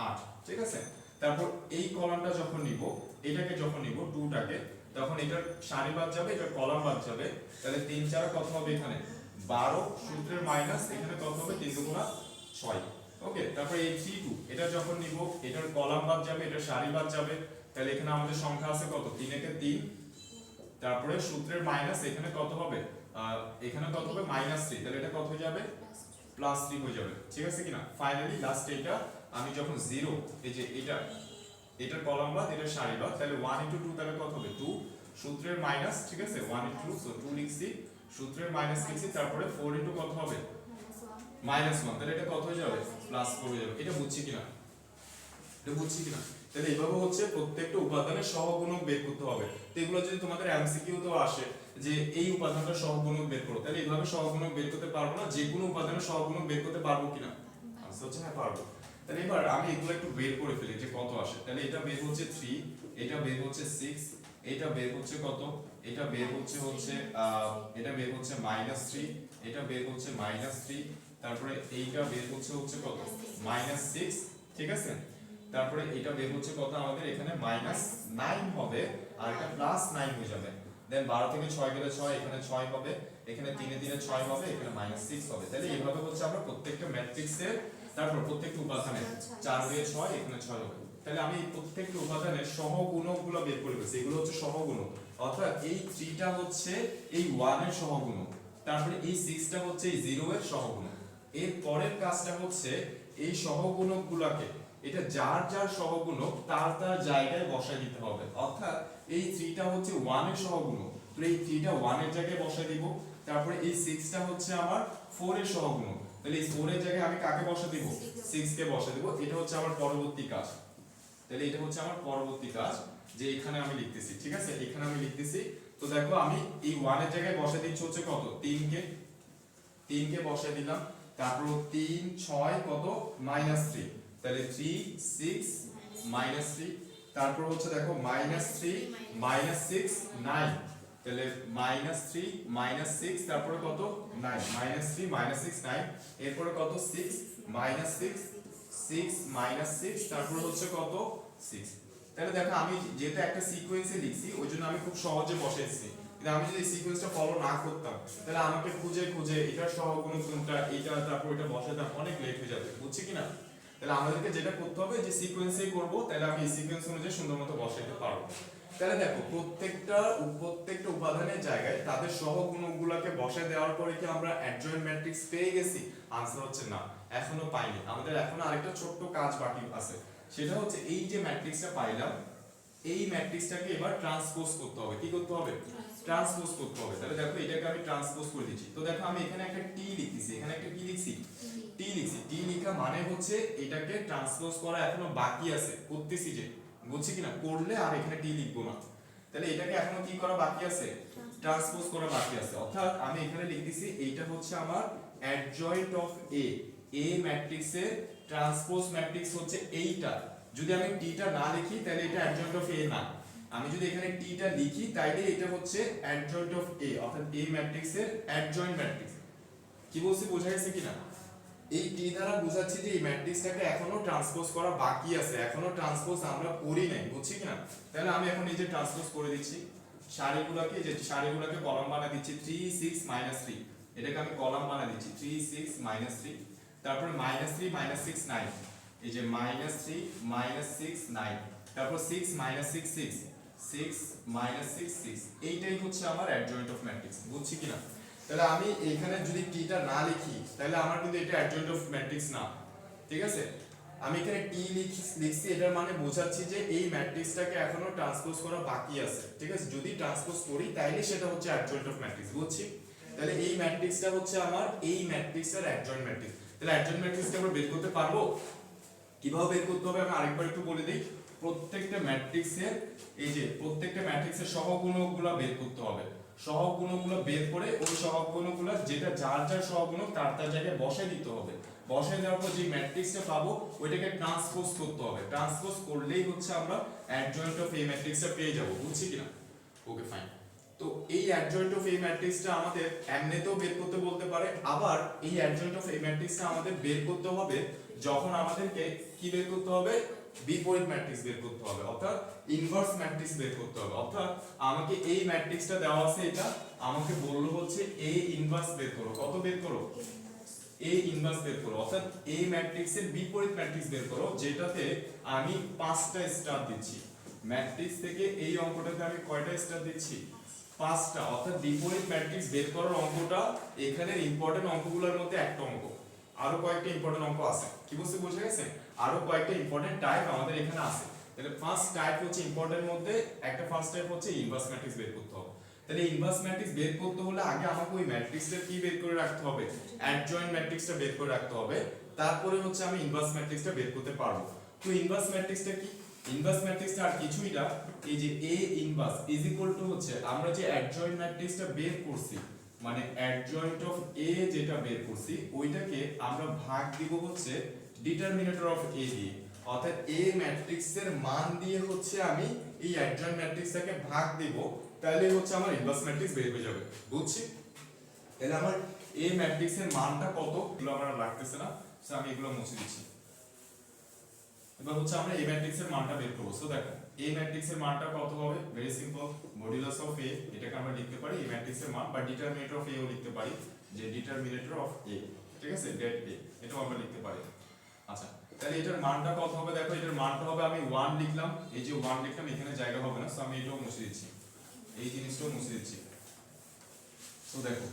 8 ঠিক আছে তারপর এই কলামটা যখন নিব এটাকে যখন নিব 2টাকে তখন এটার সারি বাদ যাবে এটার কলাম বাদ যাবে তাহলে 3 4 কত হবে এখানে 12 সূত্রের মাইনাস এখানে কত হবে 3 2 6 ওকে, তারপরে এই 3 2 এটা যখন নিব এটার কলাম বাদ যাবে, এটা সারি বাদ যাবে, তাহলে এখানে আমাদের সংখ্যা আছে কত 3 একে 3, তারপরে সূত্রের মাইনাস এখানে কত হবে এখানে কত হবে -3, তাহলে এটা কত হয়ে যাবে +3 হয়ে যাবে, ঠিক আছে কিনা। ফাইনালি লাস্ট এটা আমি যখন 0 এই যে এটার কলাম বাদ এটার সারি বাদ, তাহলে 1 * 2 তাহলে কত হবে 2, সূত্রের মাইনাস, ঠিক আছে 1 * 2 সো 2 লিখছি, সূত্রের মাইনাস লিখছি, তারপরে 4 * কত হবে -1, তাহলে এটা কত হয়ে যাবে +4 হয়ে যাবে। এটা বুঝছি কিনা, এটা বুঝছি কিনা। তাহলে এইভাবে হচ্ছে প্রত্যেকটা উপাদানের সহগুণক বের করতে হবে। তো এগুলো যদি তোমাদের এমসিকিউ তো আসে যে এই উপাদানটার সহগুণক বের করো, তাহলে এইভাবে সহগুণক বের করতে পারবো না, যে কোনো উপাদানের সহগুণক বের করতে পারবো কিনা, আনসার হচ্ছে হ্যাঁ পারবো। তাহলে এবার আমি এগুলো একটু বের করে ফেলি যে কত আসে। তাহলে এটা বের হচ্ছে 3, এটা বের হচ্ছে 6, এটা বের হচ্ছে কত, এটা বের হচ্ছে এটা বের হচ্ছে -3, এটা বের হচ্ছে -3, তারপরে এইটা বের হচ্ছে কত -6, ঠিক আছে। তারপরে এটা বের হচ্ছে কত আমাদের এখানে -9 হবে, আর এটা +9 হয়ে যাবে। দেন 12 থেকে 6 গেলে 6, এখানে 6 হবে, এখানে 3 এ 3 এ 6 হবে, এখানে -6 হবে। তাহলে এইভাবে হচ্ছে আমরা প্রত্যেকটা ম্যাট্রিক্সের, তারপর প্রত্যেকটা উপাদানের 4 দিয়ে 6, এখানে 6 হবে। তাহলে আমি প্রত্যেকটা উপাদানের সহগুণকগুলো বের করে ফেলছি, এগুলো হচ্ছে সহগুণক, অর্থাৎ এই 3 টা হচ্ছে এই 1 এর সহগুণক, তারপরে এই 6 টা হচ্ছে এই 0 এর সহগুণক। এর পরের কাজটা হচ্ছে এই সহগুণকগুলোকে এটা যার যার সহগুণক তার তার জায়গায় বসায় দিতে হবে, অর্থাৎ এই 3 টা হচ্ছে 1 এর সহগুণক, তো এই 3 টা 1 এর জায়গায় বসায় দিব। তারপরে এই 6 টা হচ্ছে আমার 4 এর সহগুণক, তাহলে এই 4 এর জায়গায় আমি কাকে বসায় দিব 6 কে বসায় দিব। এটা হচ্ছে আমার পরবর্তী কাজ, তাহলে এটা হচ্ছে আমার পরবর্তী কাজ যে এখানে আমি লিখতেছি, ঠিক আছে এখানে আমি লিখতেছি। তো দেখো আমি এই 1 এর জায়গায় বসায় দিচ্ছি হচ্ছে কত 3 কে বসায় দিলাম, তারপর 3 6 কত -3, তাহলে 3 6 -3, তারপর হচ্ছে দেখো -3 -6 9, তাহলে -3 -6, তারপরে কত 9, -3 -6 9, এরপরে কত 6 -6 6 -6, তারপরে হচ্ছে কত 6। তাহলে দেখো আমি যেটা একটা সিকোয়েন্সে লিখছি ওই জন্য আমি খুব সহজে বসাইছি, কিন্তু আমি যদি সিকোয়েন্সটা ফলো না করতাম তাহলে আমাকে খুঁজে খুঁজে এটার সহগুণক কোনটা, এটা তারপর এটা বসাতাম, অনেক লেট হয়ে যাবে, বুঝছি কিনা। তাহলে আমাদেরকে যেটা করতে হবে যে সিকোয়েন্সেই করব, তাহলে আমি এই সিকোয়েন্স অনুযায়ী সুন্দরমতো বসাইতে পারবো। তাহলে দেখো প্রত্যেকটা উপাদানের জায়গায় তাদের সহগুণকগুলোকে বসায় দেওয়ার পরে কি আমরা অ্যাডজয়েন্ট ম্যাট্রিক্স পেয়ে গেছি, আনসার হচ্ছে না, এখনো পাইনি। আমাদের এখনো আরেকটা ছোট্ট কাজ বাকি আছে, সেটা হচ্ছে এই যে ম্যাট্রিক্সটা পাইলাম এই ম্যাট্রিক্সটাকে এবার ট্রান্সপোজ করতে হবে। কি করতে হবে ট্রান্সপোজ করতে হবে। তাহলে দেখো এটাকে আমি ট্রান্সপোজ করে দিচ্ছি। তো দেখো আমি এখানে একটা টি লিখতেছি, এখানে একটা কি লিখছি টি লিখছি। টি লেখা মানে হচ্ছে এটাকে ট্রান্সপোজ করা এখনো বাকি আছে, করতেছি যে, বুঝছি কিনা, করলে আর এখানে টি লিখবো না। তাহলে এটাকে এখনো কি করা বাকি আছে ট্রান্সপোজ করা বাকি আছে, অর্থাৎ আমি এখানে লিখতেছি এইটা হচ্ছে আমার অ্যাডজয়েন্ট অফ এ ম্যাট্রিক্সের ট্রান্সপোজ ম্যাট্রিক্স হচ্ছে এইটা। যদি আমি টি টা না লিখি তাহলে এটা অ্যাডজয়েন্ট অফ এ না, আমি যদি এখানে টি টা লিখি তাইলে এটা হচ্ছে অ্যাডজয়েন্ট অফ এ, অর্থাৎ এ ম্যাট্রিক্সের অ্যাডজয়েন্ট ম্যাট্রিক্স। কি বলছি বোঝা গেছে কিনা। এই টি দ্বারা বোঝাচ্ছি যে এই ম্যাট্রিক্সটাকে এখনো ট্রান্সপোজ করা বাকি আছে, এখনো ট্রান্সপোজ আমরা করি নাই, বুঝছি কিনা। তাহলে আমি এখন এই যে ট্রান্সপোজ করে দিচ্ছি, সারিগুলোকে কলাম বানিয়ে দিচ্ছি 3 6 -3, এটাকে আমি কলাম বানিয়ে দিচ্ছি 3 6 -3, তারপর -3 -6 9, এই যে -3 -6 9, তারপর 6 -6 6 6 -6 6, এইটাই হচ্ছে আমার অ্যাডজয়েন্ট অফ ম্যাট্রিক্স, বুঝছি কিনা। তাহলে আমি এখানে যদি টি টা না লিখি তাহলে আমার কিন্তু এটা অ্যাডজয়েন্ট অফ ম্যাট্রিক্স না, ঠিক আছে। আমি এখানে টি লিখছি, এটার মানে বোঝাচ্ছি যে এই ম্যাট্রিক্সটাকে এখনো ট্রান্সপোজ করা বাকি আছে, ঠিক আছে। যদি ট্রান্সপোজ করি তাহলে সেটা হচ্ছে অ্যাডজয়েন্ট অফ ম্যাট্রিক্স, বুঝছি। তাহলে এই ম্যাট্রিক্সটা হচ্ছে আমার এই ম্যাট্রিক্সের অ্যাডজয়েন্ট ম্যাট্রিক্স। তাহলে অ্যাডজয়েন্ট ম্যাট্রিক্সকে আমরা বের করতে পারবো, কিভাবে বের করতে হবে আমি আরেকবার একটু বলে দিই। প্রত্যেকটা ম্যাট্রিক্সের এই যে প্রত্যেকটা ম্যাট্রিক্সের সহগুণকগুলো বের করতে হবে, সহগুণকগুলো বের করে ওই সহগুণকগুলো যেটা যার যার সহগুণক তার তার জায়গায় বসায় দিতে হবে। বসায় দেওয়ার পর যে ম্যাট্রিক্সটা পাবো ওইটাকে ট্রান্সপোজ করতে হবে, ট্রান্সপোজ করলেই হচ্ছে আমরা অ্যাডজয়েন্ট অফ এই ম্যাট্রিক্সটা পেয়ে যাব, বুঝছি কিনা। Okay fine. তো এই অ্যাডজয়েন্ট অফ এই ম্যাট্রিক্সটা আমাদের এমনিতেও বের করতে বলতে পারে, আবার এই অ্যাডজয়েন্ট অফ এই ম্যাট্রিক্সটা আমাদের বের করতে হবে যখন আমাদেরকে কি বের করতে হবে বিপরীত ম্যাট্রিক্স বের করতে হবে, অর্থাৎ ইনভার্স ম্যাট্রিক্স বের করতে হবে। অর্থাৎ আমাকে এই ম্যাট্রিক্সটা দেওয়া আছে, এটা আমাকে বললো হচ্ছে এ ইনভার্স বের করো। কত বের করো? এ এ ইনভার্স বের করো, অর্থাৎ এই ম্যাট্রিক্সের বিপরীত ম্যাট্রিক্স বের করো যেটাতে আমি 5টা স্টার দিচ্ছি। ম্যাট্রিক্স থেকে এই অঙ্কটাতে আমি কয়টা স্টার দিচ্ছি? 5টা। অর্থাৎ বিপরীত ম্যাট্রিক্স বের করার অঙ্কটা এখানে ইম্পর্টেন্ট অঙ্কগুলোর মধ্যে একটা অঙ্ক। আরো কয়েকটা ইম্পর্টেন্ট অঙ্ক আছে, কি বুঝতে বুঝে গেছে? আরো কয়েকটা ইম্পর্টেন্ট টাইপ আমাদের এখানে আছে। তাহলে ফার্স্ট টাইপ হচ্ছে ইম্পর্টেন্ট মধ্যে একটা, ফার্স্ট টাইপ হচ্ছে ইনভার্স ম্যাট্রিক্স বের করতে হবে। তাহলে ইনভার্স ম্যাট্রিক্স বের করতে হলে আগে আমাকে ওই ম্যাট্রিক্সটা কি বের করে রাখতে হবে? অ্যাডজয়েন্ট ম্যাট্রিক্সটা বের করে রাখতে হবে, তারপরে হচ্ছে আমি ইনভার্স ম্যাট্রিক্সটা বের করতে পারবো। তো ইনভার্স ম্যাট্রিক্সটা কি? ইনভার্স ম্যাট্রিক্সটা আর কিছুই না, এই যে a inverse is equal to হচ্ছে আমরা যে অ্যাডজয়েন্ট ম্যাট্রিক্সটা বের করছি, মানে অ্যাডজয়েন্ট অফ a যেটা বের করছি ওইটাকে আমরা ভাগ দিব হচ্ছে ডিটারমিনেটর অফ a দিয়ে। অর্থাৎ a ম্যাট্রিক্সের মান দিয়ে হচ্ছে আমি এই অ্যাডজয়েন্ট ম্যাট্রিক্সটাকে ভাগ দিব, তাহলে হচ্ছে আমার ইনভার্স ম্যাট্রিক্স বের হয়ে যাবে। বুঝছি? তাহলে আমার a ম্যাট্রিক্সের মানটা কত এগুলো আমার লাগতেছে না, সো আমি এগুলো মুছে দিচ্ছি। এবার হচ্ছে আমরা a ম্যাট্রিক্সের মানটা বের করব। সো দেখো a ম্যাট্রিক্সের মানটা কত হবে? Very simple, modulus of a, এটাকে আমরা লিখতে পারি a ম্যাট্রিক্সের মান, বা ডিটারমিনেটর অফ a ও লিখতে পারি, যে ডিটারমিনেটর অফ a, ঠিক আছে, ডেট a, এটাও আমরা লিখতে পারি। আচ্ছা, তাহলে এটার মানটা কত হবে? দেখো এটার মানটা হবে, আমি 1 লিখলাম, এই যে 1 লিখলাম, এখানে জায়গা হবে না, সো আমি এটাও মুছে দিচ্ছি, এই জিনিসটাও মুছে দিচ্ছি। সো দেখো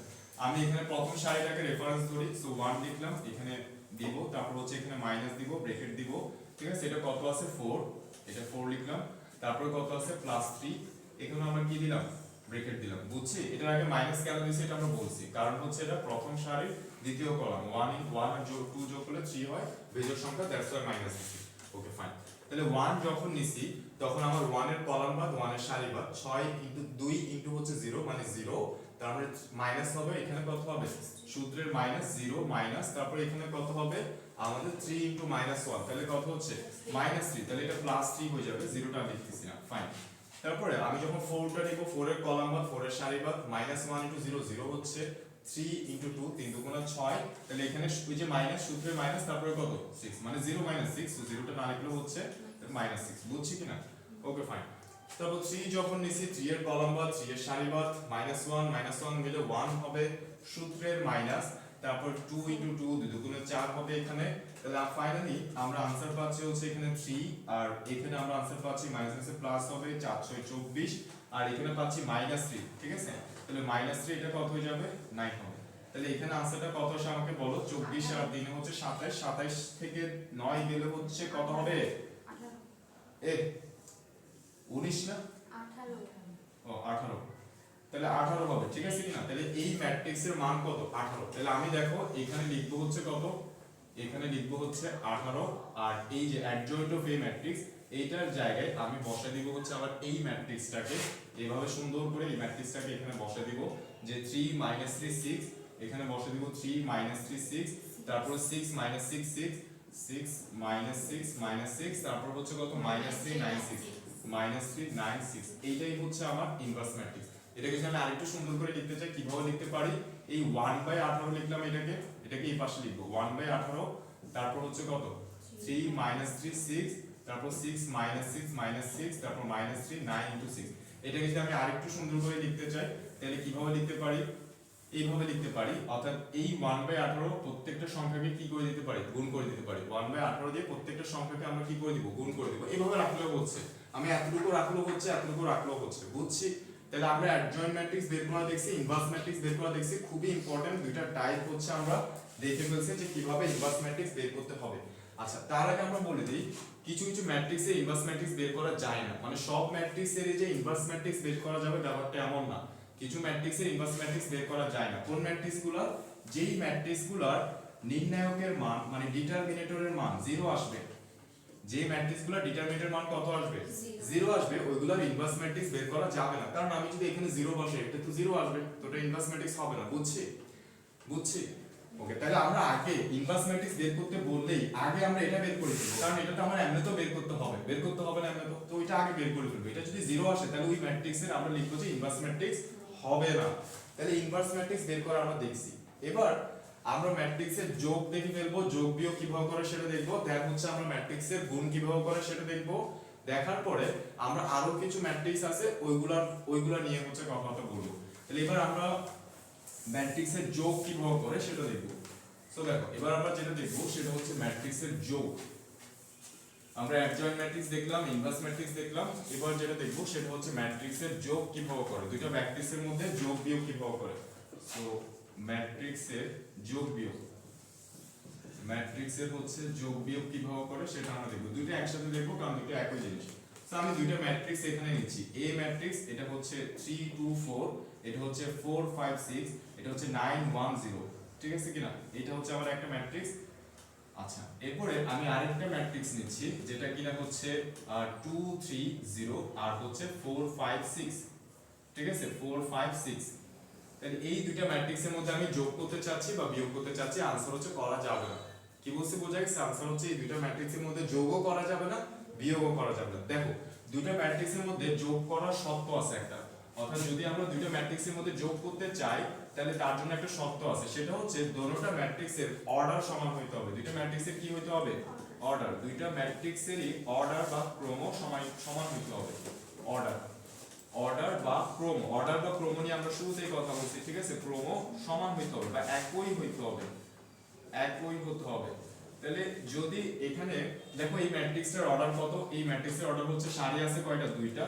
আমি এখানে প্রথম সারিটাকে রেফারেন্স ধরি, সো 1 লিখলাম, এখানে দিব, তারপর হচ্ছে এখানে মাইনাস দিব, ব্র্যাকেট দিব, ঠিক আছে। এটা কত আছে? 4, এটা 4 লিখলাম, তারপর কত আছে? +3, এখানে আমরা কি দিলাম? ব্র্যাকেট দিলাম। বুঝছি? এটার আগে মাইনাস কেন দিয়েছি এটা আমরা বলছি, কারণ হচ্ছে এটা প্রথম সারির দ্বিতীয় কলাম, 1 আর 2 যোগ করলে 3 হয় বেজোড় সংখ্যা, দ্যাটস ওয়াই মাইনাস দিছি। Okay fine. তাহলে 1 যখন নিছি তখন আমার 1 এর কলাম বাদ 1 এর সারি বাদ 6 ইনটু 2 ইনটু হচ্ছে 0 মানে 0, তার মানে মাইনাস হবে, এখানে কত হবে? সূত্রের মাইনাস 0 মাইনাস, তারপর এখানে কত হবে? আমাদের 3 ইনটু -1, তাহলে কত হচ্ছে? -3, তাহলে এটা +3 হয়ে যাবে, 0টা লিখতেছি না, ফাইন। তারপরে আমি যখন 4টা নিব, 4 এর কলাম বাদ 4 এর সারি বাদ -1 ইনটু 0 0 হচ্ছে, 3 ইনটু 2 3 দুগুণে 6, তাহলে এখানে ওই যে মাইনাস, সূত্রের মাইনাস, তারপরে কত? 6, মানে 0 6, সো 0টা না লিখলেও হচ্ছে -6। বুঝছি কিনা? Okay fine. তারপর 3 যখন নিছি, 3 এর কলাম বাদ 3 এর সারি বাদ -1 গেলে 1 হবে, সূত্রের মাইনাস, তারপর 2 ইনটু 2 2 দুগুণে 4 হবে এখানে। তাহলে ফাইনালি আমরা आंसर পাচ্ছি হচ্ছে এখানে 3, আর এখানে আমরা आंसर পাচ্ছি মাইনাস আছে প্লাস হবে 4 6 24, আর এখানে পাচ্ছি -3, ঠিক আছে। তাহলে -3 এটা কত হয়ে যাবে? 9 হবে। তাহলে এখানে आंसरটা কত আসে আমাকে বলো? 24 আর দিনে হচ্ছে 27, 27 থেকে 9 গেলে হচ্ছে কত হবে? 19 না? 18। তাহলে 18 হবে, ঠিক আছে কিনা? তাহলে এই ম্যাট্রিক্সের মান কত? 18। তাহলে আমি দেখো এখানে লিখবো হচ্ছে কত? এখানে লিখবো হচ্ছে 18, আর এই যে অ্যাডজয়েন্ট অফ এ ম্যাট্রিক্স এইটার জায়গায় আমি বসায় দিব হচ্ছে আবার এই ম্যাট্রিক্সটাকে, এইভাবে সুন্দর করে এই ম্যাট্রিক্সটাকে এখানে বসায় দিব, যে 3 3 6, এখানে বসায় দিব 3 3 6, তারপর 6 6 6 6 6 6 তারপর হচ্ছে কত? -3 9 6 -3 9 6, এইটাই হচ্ছে আমার ইনভার্স ম্যাট্রিক্স। এটাকে যদি আমি আরেকটু সুন্দর করে লিখতে চাই, কিভাবে লিখতে পারি? এই 1/18 লিখলাম, এটাকে এই পাশে লিখবো 1/18, তারপর হচ্ছে কত? 3 3 6, তারপর 6 6 তারপর -3 9 ইনটু 6। এটাকে যদি আমি আরেকটু সুন্দর করে লিখতে চাই তাহলে কিভাবে লিখতে পারি? এইভাবে লিখতে পারি, অর্থাৎ এই 1/18 প্রত্যেকটা সংখ্যাকে কি করে দিতে পারি? গুণ করে দিতে পারি। 1/18 দিয়ে প্রত্যেকটা সংখ্যাকে আমরা কি করে দিব? গুণ করে দিব। এইভাবে রাখলেও হচ্ছে, আমি এতটুকু রাখলেও হচ্ছে, এতটুকু রাখলেও হচ্ছে। বুঝছি? তাহলে আমরা অ্যাডজয়েন্ট ম্যাট্রিক্স বের করা দেখছি, ইনভার্স ম্যাট্রিক্স বের করা দেখছি, খুবই ইম্পর্টেন্ট দুইটা টাইপ হচ্ছে আমরা দেখে ফেলছি যে কিভাবে ইনভার্স ম্যাট্রিক্স বের করতে হবে। আচ্ছা, তার আগে আমরা বলে দিই কিছু কিছু ম্যাট্রিক্সে ইনভার্স ম্যাট্রিক্স বের করা যায় না, মানে সব ম্যাট্রিক্সের যে ইনভার্স ম্যাট্রিক্স বের করা যাবে ব্যাপারটা এমন না। কিছু ম্যাট্রিক্সের ইনভার্স ম্যাট্রিক্স বের করা যায় না। কোন ম্যাট্রিক্সগুলো? যেই ম্যাট্রিক্সগুলোর নির্ণায়কের মান মানে ডিটারমিনেটরের মান 0 আসবে, যে ম্যাট্রিক্সগুলোর ডিটারমিনেটরের মান কত আসবে? 0 আসবে, ওইগুলোর ইনভার্স ম্যাট্রিক্স বের করা যাবে না, কারণ আমি যদি এখানে 0 বসাই এটা তো 0 আসবে, তো এটা ইনভার্স ম্যাট্রিক্স হবে না। বুঝছি? ওকে, তাহলে আমরা আগে ইনভার্স ম্যাট্রিক্স বের করতে বললেই আগে আমরা এটা বের করে ফেলবো, কারণ এটা তো আমার এমনিতেও বের করতে হবে না এমনিতেও, তো ওইটা আগে বের করে ফেলবো। এটা যদি 0 আসে তাহলে ওই ম্যাট্রিক্সের আমরা লিখবো যে ইনভার্স ম্যাট্রিক্স হবে না। তাহলে ইনভার্স ম্যাট্রিক্স বের করা আমরা দেখছি। এবার আমরা ম্যাট্রিক্সের যোগ দেখে ফেলবো, যোগ বিয়োগ কিভাবে করে সেটা দেখবো, দেন হচ্ছে আমরা ম্যাট্রিক্সের গুণ কিভাবে করে সেটা দেখবো। দেখার পরে আমরা আরো কিছু ম্যাট্রিক্স আছে ওইগুলা নিয়ে হচ্ছে কথাবার্তা বলবো। তাহলে এবার আমরা ম্যাট্রিক্সের যোগ কিভাবে করে সেটা দেখবো। সো তো দেখো এবার আমরা যেটা দেখবো সেটা হচ্ছে ম্যাট্রিক্সের যোগ। আমরা অ্যাডজয়েন্ট ম্যাট্রিক্স দেখলাম, ইনভার্স ম্যাট্রিক্স দেখলাম, এবার যেটা দেখবো সেটা হচ্ছে ম্যাট্রিক্সের যোগ কিভাবে করে, দুইটা ম্যাট্রিক্সের মধ্যে যোগ বিয়োগ কিভাবে করে। সো ম্যাট্রিক্সের যোগ বিয়োগ, ম্যাট্রিক্সের হচ্ছে যোগ বিয়োগ কিভাবে করে সেটা আমরা দেখবো। দুইটা একসাথে দেখবো কারণ দুটো একই জিনিস। সো আমি দুইটা ম্যাট্রিক্স এখানে নিচ্ছি। এ ম্যাট্রিক্স এটা হচ্ছে 3 2 4, এটা হচ্ছে 4 5 6, এটা হচ্ছে 9 1 0, ঠিক আছে কিনা? এটা হচ্ছে আমার একটা ম্যাট্রিক্স। আচ্ছা, এরপরে আমি আরেকটা ম্যাট্রিক্স নিচ্ছি যেটা কিনা হচ্ছে 2 3 0 আর হচ্ছে 4 5 6, ঠিক আছে, 4 5 6। তাহলে এই দুইটা ম্যাট্রিক্সের মধ্যে আমি যোগ করতে চাচ্ছি বা বিয়োগ করতে চাচ্ছি, আনসার হচ্ছে করা যাবে না। কি বলছে বোঝা গেছে? আনসার হচ্ছে এই দুইটা ম্যাট্রিক্সের মধ্যে যোগও করা যাবে না, বিয়োগও করা যাবে না। দেখো দুইটা ম্যাট্রিক্সের মধ্যে যোগ করার শর্ত আছে একটা, অর্থাৎ যদি আমরা দুইটা ম্যাট্রিক্সের মধ্যে যোগ করতে চাই তাহলে তার জন্য একটা শর্ত আছে, সেটা হচ্ছে দোনোটা ম্যাট্রিক্সের অর্ডার সমান হইতে হবে। দুইটা ম্যাট্রিক্সের কি হইতে হবে? অর্ডার। দুইটা ম্যাট্রিক্সেরই অর্ডার বা ক্রম সমান হইতে হবে। অর্ডার, অর্ডার বা ক্রম, অর্ডার বা ক্রম নিয়ে আমরা শুরুতেই কথা বলছি, ঠিক আছে? ক্রম সমান হইতে হবে বা একই হইতে হবে, একই হতে হবে। তাহলে যদি এখানে দেখো এই ম্যাট্রিক্সটার অর্ডার কত? এই ম্যাট্রিক্সের অর্ডার হচ্ছে সারি আছে কয়টা? দুইটা,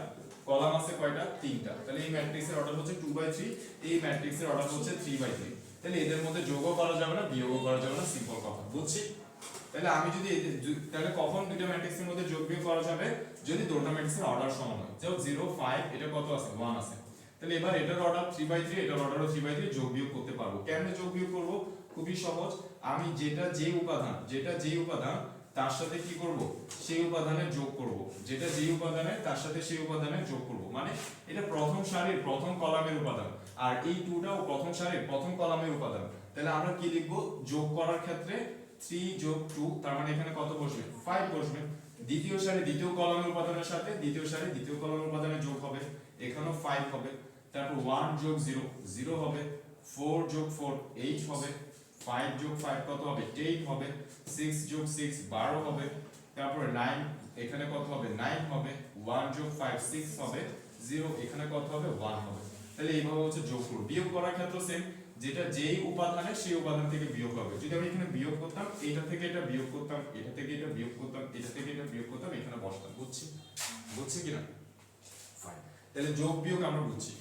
কলাম আছে কয়টা? তিনটা। তাহলে এই ম্যাট্রিক্সের অর্ডার হচ্ছে 2/3, এই ম্যাট্রিক্সের অর্ডার হচ্ছে 3/3। তাহলে এদের মধ্যে যোগও করা যাবে না, বিয়োগও করা যাবে না, সিম্পল কথা, বুঝছি? তাহলে আমি যদি তাহলে কখন দুইটা ম্যাট্রিক্সের মধ্যে যোগ বিয়োগ করা যাবে? যদি দুটো ম্যাট্রিক্সের অর্ডার সমান হয়। যেমন 0 5 এটা কত আছে? 1 আছে। তাহলে এবার এটার অর্ডার 3/3, এটার অর্ডারও 3/3, যোগ বিয়োগ করতে পারবো। কেমনে যোগ বিয়োগ করব? খুবই সহজ। আমি যেটা যেই উপাদান তার সাথে কি করব? সেই উপাদানের যোগ করব। যেটা যেই উপাদানের তার সাথে সেই উপাদানের যোগ করব। মানে এটা প্রথম সারির প্রথম কলামের উপাদান আর এই 2টাও প্রথম সারির প্রথম কলামের উপাদান। তাহলে আমরা কি লিখব? যোগ করার ক্ষেত্রে 3 যোগ 2, তার মানে এখানে কত বসবে? 5 বসবে। দ্বিতীয় সারি দ্বিতীয় কলামের উপাদানের সাথে দ্বিতীয় সারি দ্বিতীয় কলামের উপাদানের যোগ হবে, এখানেও 5 হবে। তারপর 1 যোগ 0 0 হবে, 4 যোগ 4 8 হবে, 5 যোগ 5 কত হবে? 10 হবে, 6 যোগ 6 12 হবে, তারপর 9 এখানে কত হবে? 9 হবে, 1 যোগ 5 6 হবে, 0 এখানে কত হবে? 1 হবে। তাহলে এইভাবে হচ্ছে যোগ করব। বিয়োগ করার ক্ষেত্রে সেম, যেটা যেই উপাদানে সেই উপাদান থেকে বিয়োগ হবে। যদি আমি এখানে বিয়োগ করতাম, এটা থেকে এটা বিয়োগ করতাম, এটা থেকে এটা বিয়োগ করতাম, এটা থেকে এটা বিয়োগ করতাম, এখানে বসতাম, বুঝছি কিনা? ফাইন। তাহলে যোগ বিয়োগ আমরা বুঝছি।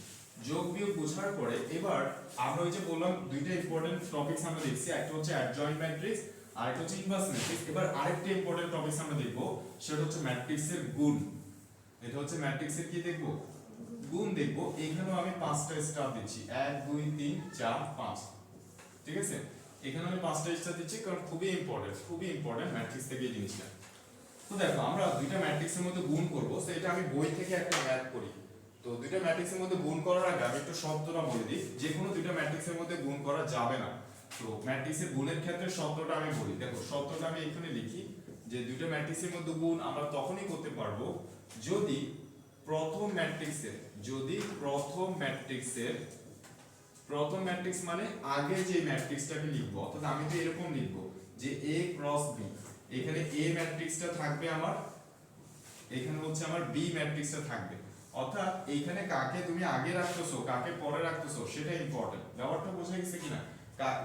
যোগ বিয়োগ বোঝার পরে এবার আমরা ওই যে বললাম দুইটা ইম্পর্টেন্ট টপিকস আমরা দেখছি, একটা হচ্ছে অ্যাডজয়েন্ট ম্যাট্রিক্স আর একটা হচ্ছে ইনভার্স ম্যাট্রিক্স। এবার আরেকটা ইম্পর্টেন্ট টপিকস আমরা দেখব, সেটা হচ্ছে ম্যাট্রিক্সের গুণ। এটা হচ্ছে ম্যাট্রিক্সের কি দেখব? গুণ দেখব। এখানেও আমি 5টা স্টার দিচ্ছি, 1 2 3 4 5, ঠিক আছে? এখানে আমি 5টা স্টার দিচ্ছি কারণ খুবই ইম্পর্টেন্ট ম্যাট্রিক্স থেকে এই জিনিসটা। তো দেখো আমরা দুইটা ম্যাট্রিক্সের মধ্যে গুণ করব, তো এটা আমি বই থেকে একটা ম্যাথ করি। তো দুইটা ম্যাট্রিক্সের মধ্যে গুণ করার আগে আমি একটু শর্তটা বলে দিই, যে কোনো দুইটা ম্যাট্রিক্সের মধ্যে গুণ করা যাবে না। তো ম্যাট্রিক্সের গুণের ক্ষেত্রে শর্তটা আমি বলি। দেখো শর্তটা আমি এখানে লিখি যে দুইটা ম্যাট্রিক্সের মধ্যে গুণ আমরা তখনই করতে পারবো যদি প্রথম ম্যাট্রিক্স মানে আগে যে ম্যাট্রিক্সটাকে লিখবো, অর্থাৎ আমি তো এরকম লিখবো যে a ক্রস b, এখানে a ম্যাট্রিক্সটা থাকবে আমার, এখানে হচ্ছে আমার b ম্যাট্রিক্সটা থাকবে। অর্থাৎ এইখানে কাকে তুমি আগে রাখতেছো কাকে পরে রাখতেছো সেটা ইম্পর্টেন্ট। ব্যাপারটা বোঝা গেছে কিনা?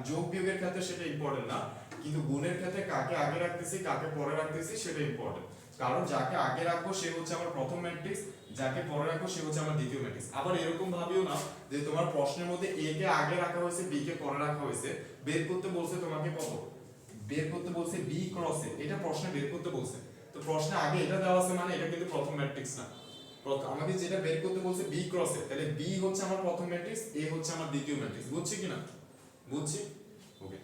যোগ বিয়োগের ক্ষেত্রে সেটা ইম্পর্টেন্ট না, কিন্তু গুণের ক্ষেত্রে কাকে আগে রাখতেছি কাকে পরে রাখতেছি সেটা ইম্পর্টেন্ট। কারণ যাকে আগে রাখবো সে হচ্ছে আমার প্রথম ম্যাট্রিক্স, যাকে পরে রাখবো সে হচ্ছে আমার দ্বিতীয় ম্যাট্রিক্স। আবার এরকম ভাবিও না যে তোমার প্রশ্নের মধ্যে a কে আগে রাখা হয়েছে b কে পরে রাখা হয়েছে, বের করতে বলছে তোমাকে কত? বের করতে বলছে b ক্রস a, এটা প্রশ্নে বের করতে বলছে। তো প্রশ্নে আগে এটা দেওয়া আছে মানে এটা কিন্তু প্রথম ম্যাট্রিক্স না। আমাকে যেটা বের করতে বলছে b ক্রস a, তাহলে b হচ্ছে আমার প্রথম ম্যাট্রিক্স, a হচ্ছে আমার দ্বিতীয় ম্যাট্রিক্স। বুঝছি কিনা? বুঝছি? ওকে।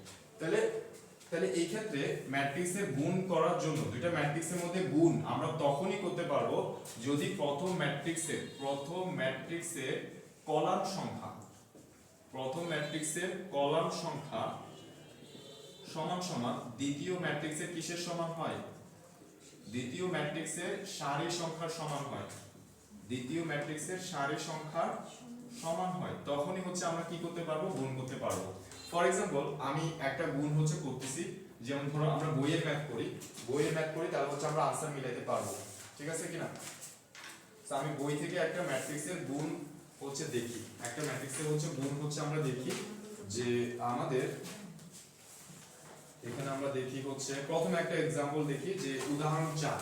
তাহলে এই ক্ষেত্রে ম্যাট্রিক্সের গুণ করার জন্য দুইটা ম্যাট্রিক্সের মধ্যে গুণ আমরা তখনই করতে পারবো যদি প্রথম ম্যাট্রিক্সের কলাম সংখ্যা সমান সমান দ্বিতীয় ম্যাট্রিক্সের কিসের সমান হয়? দ্বিতীয় ম্যাট্রিক্সের সারি সংখ্যার সমান হয়। দ্বিতীয় ম্যাট্রিক্সের সারি সংখ্যার সমান হয়, তখনই হচ্ছে আমরা কি করতে পারবো? গুণ করতে পারবো। ফর এক্সাম্পল আমি একটা গুণ হচ্ছে করতেছি, যেমন ধরো আমরা বইয়ের ম্যাথ করি তাহলে হচ্ছে আমরা আনসার মিলাইতে পারবো, ঠিক আছে কিনা? তো আমি বই থেকে একটা ম্যাট্রিক্সের গুণ হচ্ছে দেখি, একটা ম্যাট্রিক্সের হচ্ছে গুণ হচ্ছে আমরা দেখি যে আমাদের এখানে আমরা দেখি হচ্ছে প্রথমে একটা एग्जांपल দেখি যে উদাহরণ 4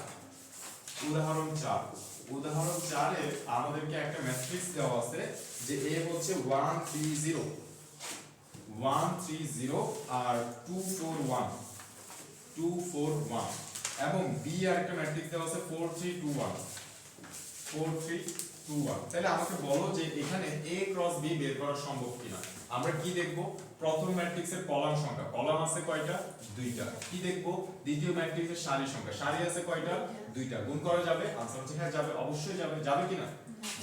উদাহরণ 4 এ আমাদেরকে একটা ম্যাট্রিক্স দেওয়া আছে যে a হচ্ছে 1 3 0 আর 2 4 1 এবং b আর একটা ম্যাট্রিক্স দেওয়া আছে 4 3 2 1 তাহলে আমাকে বলো যে এখানে a ক্রস b বের করা সম্ভব কিনা। আমরা কি দেখব, প্রথম ম্যাট্রিক্সের কলাম সংখ্যা, কলাম আছে কয়টা, দুইটা। কি দেখব, দ্বিতীয় ম্যাট্রিক্সের সারি সংখ্যা, সারি আছে কয়টা, দুইটা। গুণ করা যাবে, आंसर হচ্ছে হ্যাঁ যাবে, অবশ্যই যাবে। যাবে কিনা,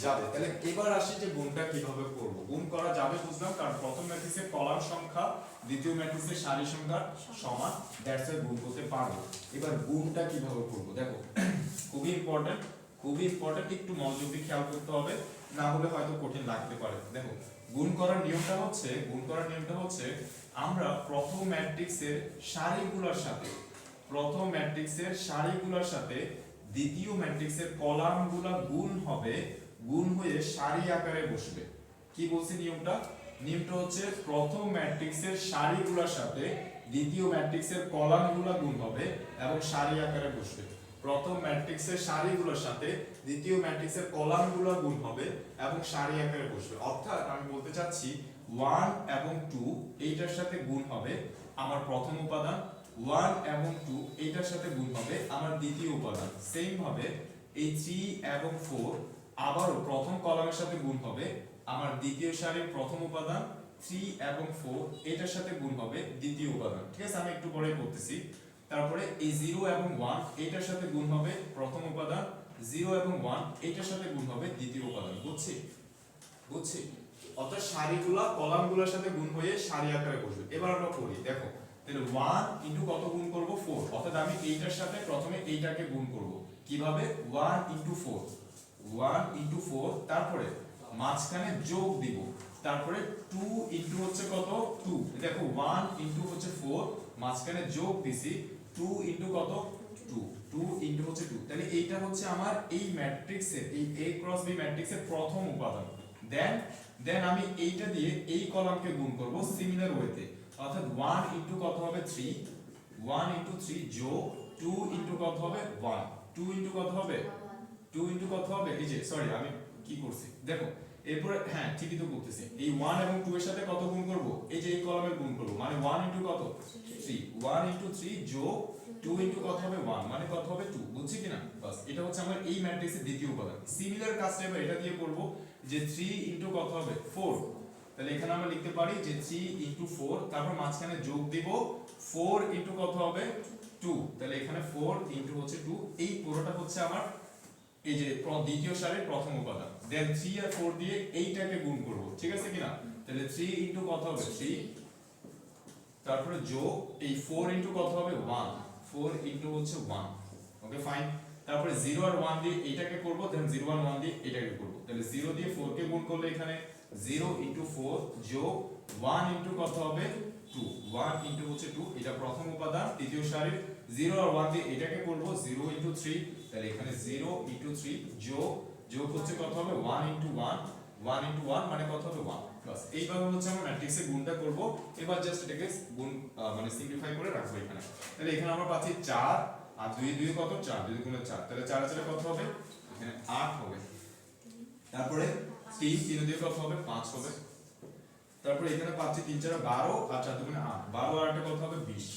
যাবে। তাহলে এবার আসি যে গুণটা কিভাবে করব। গুণ করা যাবে বুঝলাম, কারণ প্রথম ম্যাট্রিক্সের কলাম সংখ্যা দ্বিতীয় ম্যাট্রিক্সের সারি সংখ্যা সমান, দ্যাটস ওয়াই গুণ করতে পারবো। এবার গুণটা কিভাবে করব দেখো, খুবই ইম্পর্টেন্ট, একটু মনোযোগ দিয়ে খেয়াল করতে হবে, না হলে হয়তো কঠিন লাগতে পারে। দেখো গুণ করার নিয়মটা হচ্ছে আমরা প্রথম ম্যাট্রিক্সের সারিগুলোর সাথে দ্বিতীয় ম্যাট্রিক্সের কলামগুলো গুণ হয়ে সারি আকারে বসবে। কি বলছি নিয়মটা হচ্ছে প্রথম ম্যাট্রিক্সের সারিগুলোর সাথে দ্বিতীয় ম্যাট্রিক্সের কলামগুলো গুণ হবে এবং সারি আকারে বসবে। প্রথম ম্যাট্রিক্সের সারিগুলোর সাথে দ্বিতীয় ম্যাট্রিক্সের কলামগুলো গুণ হবে এবং সারি আকারে বসবে। অর্থাৎ আমি বলতে চাচ্ছি 1 এবং 2 এইটার সাথে গুণ হবে আমার প্রথম উপাদান, 1 এবং 2 এইটার সাথে গুণ হবে আমার দ্বিতীয় উপাদান। সেম ভাবে এই 3 এবং 4 আবারও প্রথম কলামের সাথে গুণ হবে আমার দ্বিতীয় সারির প্রথম উপাদান, 3 এবং 4 এটার সাথে গুণ হবে দ্বিতীয় উপাদান। ঠিক আছে, আমি একটু পরে করতেছি। তারপরে এই 0 এবং 1 এটার সাথে গুণ হবে প্রথম উপাদান, 0 এবং 1 এটার সাথে গুণ হবে দ্বিতীয় উপাদান। বুঝছি? অর্থাৎ সারিগুলা কলামগুলোর সাথে গুণ হয়ে সারি আকারে বসবে। এবার আমরা করি, দেখো তাহলে 1 ইনটু কত গুণ করব, 4। অর্থাৎ আমি এইটার সাথে প্রথমে এইটাকে গুণ করব। কিভাবে, 1 ইনটু 4, তারপরে মাঝখানে যোগ দিব, তারপরে 2 ইনটু হচ্ছে কত, 2। দেখো 1 ইনটু হচ্ছে 4, মাঝখানে যোগ দিছি, 2 ইনটু কত, 2 ইনটু হচ্ছে 2। তাহলে এইটা হচ্ছে আমার এই ম্যাট্রিক্সের, এই a ক্রস b ম্যাট্রিক্সের প্রথম উপাদান। দেন আমি এইটা দিয়ে এই কলামকে গুণ করব সিমিলার ওয়েতে। অর্থাৎ 1 ইনটু কত হবে, 1 ইনটু 3 যোগ 2 ইনটু কত হবে, 1। 2 ইনটু কত হবে, এই যে সরি আমি কি করছি দেখো, এরপরে হ্যাঁ ঠিকই তো করতেছি। এই 1 এবং 2 এর সাথে কত গুণ করব, এই যে এই কলামের গুণ করব, মানে 1 ইনটু কত, 3। 1 ইনটু 3 যোগ 2 ইনটু কত হবে, 1, মানে কত হবে, 2। বুঝছি কিনা, বাস এটা হচ্ছে আমার এই ম্যাট্রিক্সের দ্বিতীয় উপাদান। সিমিলার কাজটা এবার এটা দিয়ে করব, যে 3 ইনটু কত হবে, 4। তাহলে এখানে আমরা লিখতে পারি যে 3 ইনটু 4, তারপর মাঝখানে যোগ দিব, 4 ইনটু কত হবে, 2। তাহলে এখানে 4 ইনটু হচ্ছে 2, এই পুরোটা হচ্ছে আমার এই যে দ্বিতীয় সারির প্রথম উপাদান। দেন 3 আর 4 দিয়ে এইটাকে গুণ করব, ঠিক আছে কিনা। তাহলে 3 ইনটু কত হবে, 3, তারপরে যোগ এই 4 ইনটু কত হবে, 1। 4 ইনটু হচ্ছে 1, ওকে ফাইন। তারপরে 0 আর 1 দিয়ে এইটাকে করব, দেন 0 আর 1 দিয়ে এটাকে করব। তাহলে 0 দিয়ে 4 কে গুণ করলে এখানে 0 ইনটু 4 যোগ 1 ইনটু কত হবে, 2। 1 ইনটু হচ্ছে 2, এটা প্রথম উপাদান দ্বিতীয় সারির। 0 আর 1 দিয়ে এটাকে করব, 0 ইনটু 3। তাহলে এখানে 0 ইনটু 3 যোগ হচ্ছে কত হবে, 1 ইনটু 1 মানে কত হবে, 1। বাস এইভাবে হচ্ছে আমরা ম্যাট্রিক্সের গুণটা করব। এবার জাস্ট এটাকে গুণ মানে সিম্পলিফাই করে রাখবো এখানে। তাহলে এখানে আমরা পাচ্ছি 4 আর 2 2 কত, 4, 2 গুণে 4, তাহলে 4 আর 4 কত হবে, এখানে 8 হবে। তারপরে 3 3 দিয়ে কত হবে, 5 হবে। তারপরে এখানে পাচ্ছি 3 4 12 আর 4 2 8, 12 আর 8 কত হবে, 20।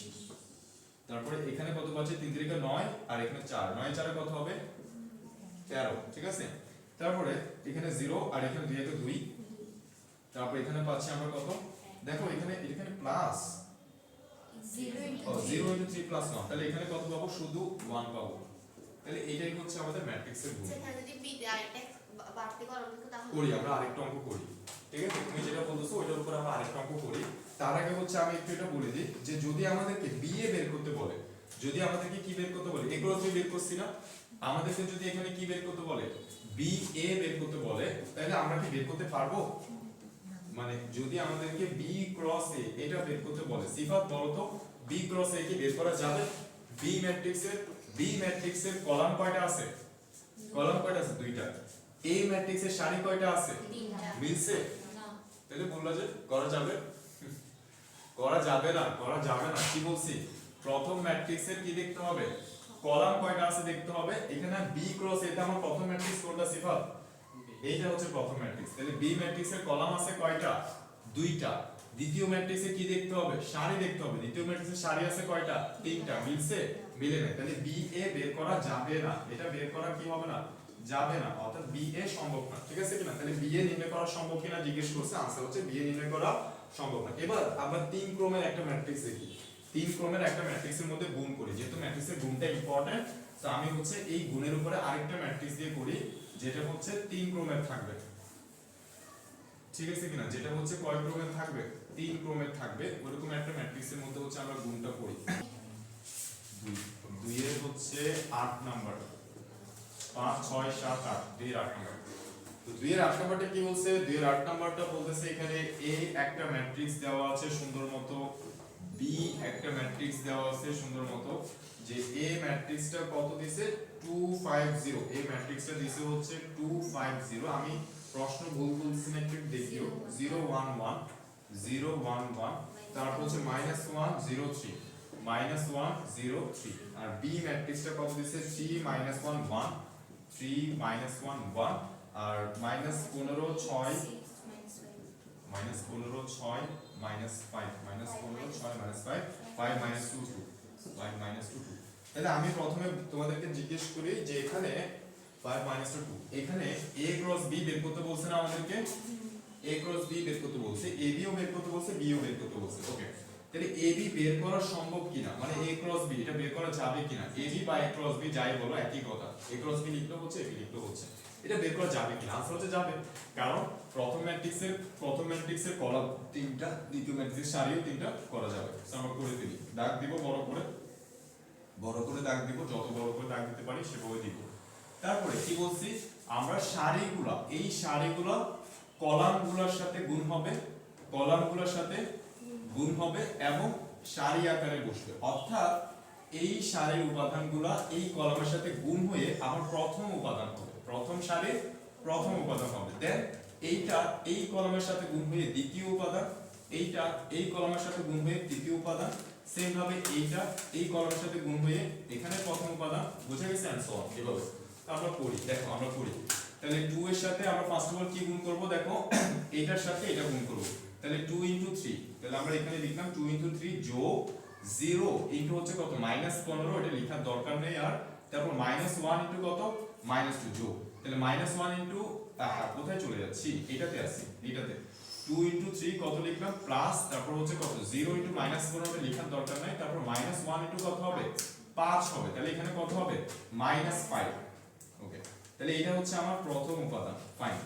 তারপরে এখানে কত পাচ্ছি, 3 3 9 আর এখানে 4, 9 4 কত হবে, 13। ঠিক আছে, তারপরে এখানে 0 আর এখানে 2 একে 2। তারপর এখানে পাচ্ছি আমরা কত, দেখো এখানে প্লাস 0 ইনটু 3 প্লাস 1, তাহলে এখানে কত পাবো, শুধু 1 পাবো। তাহলে এটাই হচ্ছে আমাদের ম্যাট্রিক্সের গুণ। সেখানে যদি বি আরেকটা বাড়তি করো তাহলে করি আমরা আরেকটা অঙ্ক করি, ঠিক আছে। তুমি যেটা বলছো ওইটার উপর আমরা আরেকটা অঙ্ক করি। তার আগে হচ্ছে আমি একটু এটা বলে দিই যে যদি আমাদেরকে বিএ বের করতে বলে, যদি আমাদেরকে কি বের করতে বলে, এগুলো তো বের করছি না, আমাদেরকে যদি এখানে কি বের করতে বলে, বিএ বের করতে বলে, তাহলে আমরা কি বের করতে পারবো? মানে যদি আমাদেরকে বি ক্রস এ এটা বের করতে বলে, সিফাত বলো তো বি ক্রস এ কি বের করা যাবে? বি ম্যাট্রিক্সের কলাম কয়টা আছে? কলাম কয়টা আছে? দুইটা। এ ম্যাট্রিক্সের সারি কয়টা আছে? তিনটা। মিলছে? না তাহলে বললা যে করা যাবে, করা যাবে না, করা যাবে না। কি বলছি, প্রথম ম্যাট্রিক্সের কি দেখতে হবে, কলাম কয়টা আছে দেখতে হবে। এখানে বি ক্রস এটা আমার প্রথম ম্যাট্রিক্স কোনটা সিফাত, এইটা হচ্ছে প্রথম ম্যাট্রিক্স। তাহলে বি ম্যাট্রিক্সের কলাম আছে কয়টা, দুইটা। দ্বিতীয় ম্যাট্রিক্সে কি দেখতে হবে, সারি দেখতে হবে। দ্বিতীয় ম্যাট্রিক্সে সারি আছে কয়টা, তিনটা। মিলছে, মিলে না। তাহলে বি এ বের করা যাবে না, এটা বের করা কি হবে না, যাবে না, অর্থাৎ বি এ সম্ভব না। ঠিক আছে কিনা? তাহলে বি এ নির্ণয় করা সম্ভব কিনা জিজ্ঞেস করছে, आंसर হচ্ছে বি এ নির্ণয় করা সম্ভব না। এবার আমরা তিন ক্রমের একটা ম্যাট্রিক্স দেখি, তিন ক্রমের একটা ম্যাট্রিক্সের মধ্যে গুণ করি। যেহেতু ম্যাট্রিক্সের গুণটা ইম্পর্টেন্ট, তো আমি হচ্ছে এই গুণের উপরে আরেকটা ম্যাট্রিক্স দিয়ে করি, যেটা হচ্ছে তিন ক্রমের থাকবে। ঠিক আছে কিনা? যেটা হচ্ছে কয় ক্রমের থাকবে, তিন ক্রমের থাকবে। ওরকম একটা ম্যাট্রিক্সের মধ্যে হচ্ছে আমরা গুণটা করি। 2 এর হচ্ছে 8 নাম্বার, 5 6 7 8, 2 এর 8 নাম্বার। তো 2 এর 8 নাম্বারটা কি বলছে, 2 এর 8 নাম্বারটা বলতেছে এখানে এ একটা ম্যাট্রিক্স দেওয়া আছে সুন্দর মতো, বি একটা ম্যাট্রিক্স দেওয়া আছে সুন্দর মতো। যে এ ম্যাট্রিক্সটা কত দিছে, 250। এই ম্যাট্রিক্সটা দিছে হচ্ছে 250। আমি প্রশ্ন ভুল বলতেছি না, একটু দেখিও। 0 1 1 0 1 1, তারপর হচ্ছে -1 0 3 -1 0 3। আর বি ম্যাট্রিক্সটা কত দিছে, 3 -1 1 3 -1 1, আর -15 6 -15 6 -5 -5 5 -2 2 5 -2 2। তাহলে আমি প্রথমে তোমাদেরকে জিজ্ঞেস করি যে এখানে 5 -2 2, এখানে a ক্রস b বের করতে বলছে না আমাদেরকে, a ক্রস b বের করতে বলছে, a b ও বের করতে বলছে, b ও বের করতে বলছে। ওকে, তাহলে a b বের করা সম্ভব কিনা, মানে a ক্রস b এটা বের করা যাবে কিনা, a b বা a ক্রস b যাই বলো একই কথা। a ক্রস b লিখলে হচ্ছে, a b লিখলে হচ্ছে, এটা বের করা যাবে কিনা, आंसर হচ্ছে যাবে। কারণ প্রথম ম্যাট্রিক্সের কলাম তিনটা, দ্বিতীয় ম্যাট্রিক্সের সারিও তিনটা, করা যাবে। আমরা করে দিই, দাগ দিব বড় করে দাগ দিব, যত বড় করে দাগ দিতে পারি সেভাবে দিব। তারপরে কি বলছি, আমরা সারিগুলা, এই সারিগুলা কলামগুলোর সাথে গুণ হবে, কলামগুলোর সাথে গুণ হবে এবং সারি আকারে বসবে। অর্থাৎ এই সারির উপাদানগুলা এই কলামের সাথে গুণ হয়ে আমার প্রথম উপাদান হবে, প্রথম সারির প্রথম উপাদান হবে। দেন এইটা এই কলামের সাথে গুণ হয়ে দ্বিতীয় উপাদান, এইটা এই কলামের সাথে গুণ হয়ে তৃতীয় উপাদান, সেম ভাবে এইটা এই কলামের সাথে গুণ হয়ে এখানে প্রথম উপাদান। বুঝা গেছে? And so on. এভাবে আমরা করি, দেখো আমরা করি। তাহলে 2 এর সাথে আমরা ফার্স্ট অফ অল কি গুণ করব, দেখো এইটার সাথে এটা গুণ করব। তাহলে 2 * 3, তাহলে আমরা এখানে লিখলাম 2 * 3 যোগ 0 ইনটু হচ্ছে কত, -15, এটা লেখার দরকার নেই আর। তারপর -1 ইনটু কত, -2 যোগ। তাহলে -1 ইনটু, কোথায় চলে যাচ্ছি, এটাতে আসি, এটাতে 2 * 3 কত লিখলাম, প্লাস তারপর হচ্ছে কত, 0 ইনটু -15, এটা লেখার দরকার নাই। তারপর -1 ইনটু কত হবে, 5 হবে। তাহলে এখানে কত হবে, -5। ওকে, তাহলে এটা হচ্ছে আমার প্রথম উপাদান। ফাইন।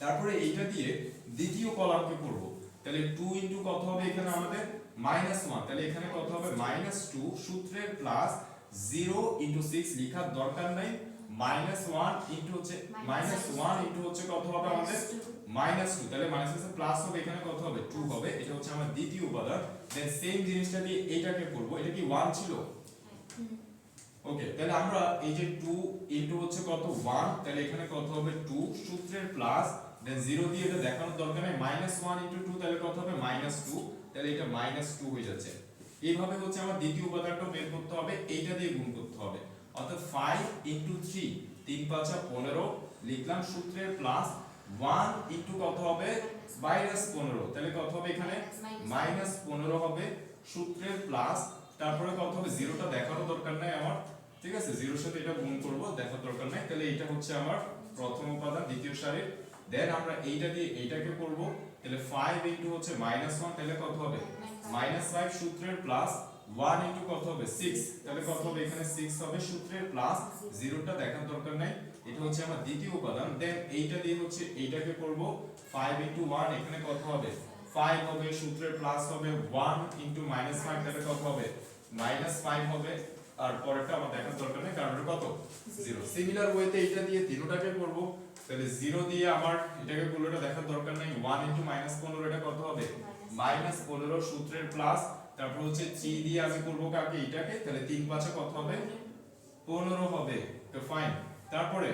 তারপরে এইটা দিয়ে দ্বিতীয় কলামকে করব। তাহলে 2 ইনটু কত হবে এখানে আমাদের, -1। তাহলে এখানে কত হবে, -2 সূত্রের প্লাস 0 ইনটু 6 লেখার দরকার নাই। -1 ইনটু হচ্ছে -1 ইনটু হচ্ছে কত হবে আমাদের, -2। তাহলে মাইনাস প্লাস হবে, এখানে কত হবে, 2 হবে। এটা হচ্ছে আমার দ্বিতীয় উপাদান। দেন সেম জিনিসটা দিয়ে এটাকে করব। এটা কি 1 ছিল? ওকে, তাহলে আমরা এই যে 2 ইনটু হচ্ছে কত, 1, তাহলে এখানে কত হবে, 2 সূত্রের প্লাস, দেন 0 দিয়ে এটা দেখানোর দরকার নেই, -1 ইনটু 2, তাহলে কত হবে, -2। তাহলে এটা -2 হয়ে যাচ্ছে। এইভাবে হচ্ছে আমার দ্বিতীয় উপাদানটা বের করতে হবে, এইটা দিয়ে গুণ করতে হবে। অর্থাৎ 5 ইনটু 3, 3 5 15 লিখলাম, সূত্রের প্লাস 1 ইনটু কত হবে, -15, তাহলে কত হবে এখানে, -15 হবে, সূত্রের প্লাস, তারপরে কত হবে, 0টা দেখারও দরকার নাই আমার। ঠিক আছে, 0 এর সাথে এটা গুণ করব, দেখার দরকার নাই। তাহলে এটা হচ্ছে আমার প্রথম উপাদান দ্বিতীয় সারির। দেন আমরা এইটা দিয়ে এইটাকে করব। তাহলে 5 ইনটু হচ্ছে -1, তাহলে কত হবে, -5 সূত্রের প্লাস 1 ইনটু কত হবে, 6, তাহলে কত হবে এখানে 6 হবে, সূত্রের প্লাস, 0টা দেখার দরকার নাই। এটা হচ্ছে আমার দ্বিতীয় উপাদান। দেন এইটা দিয়ে হচ্ছে এইটাকে করব, 5 ইনটু 1, এখানে কত হবে, 5 হবে, সূত্রের প্লাস হবে 1 ইনটু -5, তাহলে কত হবে, -5 হবে। আর পরেরটা আমার দেখার দরকার নেই, কারণ এটা কত, 0। সিমিলার ওয়েতে এটা দিয়ে তিনটাকে করব। তাহলে 0 দিয়ে আমার এটাকে করলে এটা দেখার দরকার নেই, 1 ইনটু -15, এটা কত হবে, -15 সূত্রের প্লাস, তারপর হচ্ছে 3 দিয়ে আমি করব কাকে, এটাকে। তাহলে 3 5 কত হবে, 15 হবে। তো ফাইন। তারপরে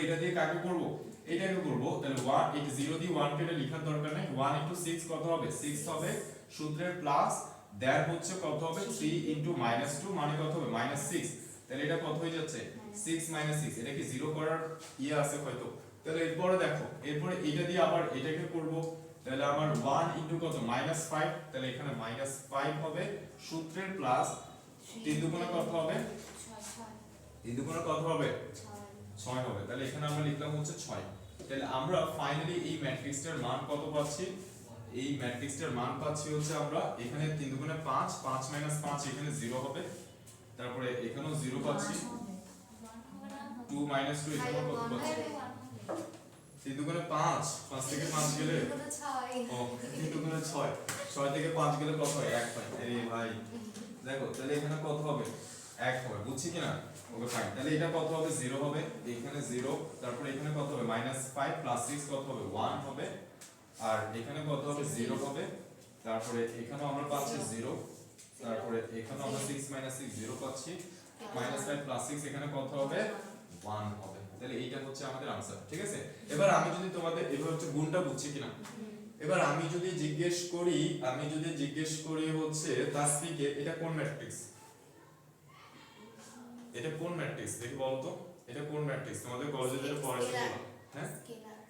এটা দিয়ে কাকে করব, এটাকে করব। তাহলে 1, এটা 0 দিয়ে 1 কে এটা লেখার দরকার নেই, 1 ইনটু 6 কত হবে, 6 হবে। সূত্রের প্লাস দেয়ার হচ্ছে কত হবে 3 ইনটু -2 মানে কত হবে -6, তাহলে এটা কত হয়ে যাচ্ছে 6 6, এটা কি 0 করার আছে হয়তো। তাহলে এরপরে দেখো, এরপরে এটা দিয়ে আবার এটাকে করব, তাহলে আমার 1 ইনটু কত -5, তাহলে এখানে -5 হবে সূত্রের প্লাস 3 দুগুণে কত হবে, 3 দুগুণে কত হবে 6 হবে, তাহলে এখানে আমরা লিখলাম হচ্ছে 6। তাহলে আমরা ফাইনালি এই ম্যাট্রিক্সটার মান কত পাচ্ছি, এই ম্যাট্রিক্সটার মান পাচ্ছি হচ্ছে আমরা এখানে 3 দুগুণে 5, 5 5 এখানে 0 হবে, তারপরে এখানেও 0 পাচ্ছি, 2 2 এখানে কত পাচ্ছি 3 দুগুণে 5, 5 থেকে 5 গেলে ও 3 দুগুণে 6, 6 থেকে 5 গেলে কত হয় 1 হয়। আরে ভাই দেখো, তাহলে এখানে কত হবে 1 হবে, বুঝছি কিনা, ওকে ফাইন। তাহলে এটা কত হবে 0 হবে, এখানে 0, তারপরে এখানে কত হবে -5 প্লাস 6 কত হবে 1 হবে, আর এখানে কত হবে 0 হবে, তারপরে এখানেও আমরা পাচ্ছি 0, তারপরে এখানেও আমরা 6 6 0 পাচ্ছি, -5 প্লাস 6 এখানে কত হবে 1 হবে। তাহলে এইটা হচ্ছে আমাদের आंसर, ঠিক আছে। এবার আমি যদি তোমাদের এবার হচ্ছে গুণটা বুঝছি কিনা, এবার আমি যদি জিজ্ঞেস করি হচ্ছে তাসফিকে এটা কোন ম্যাট্রিক্স, এটা কোন ম্যাট্রিক্স দেখি বলো তো, এটা কোন ম্যাট্রিক্স তোমাদের কলেজে যেটা পড়াইছে বলো। হ্যাঁ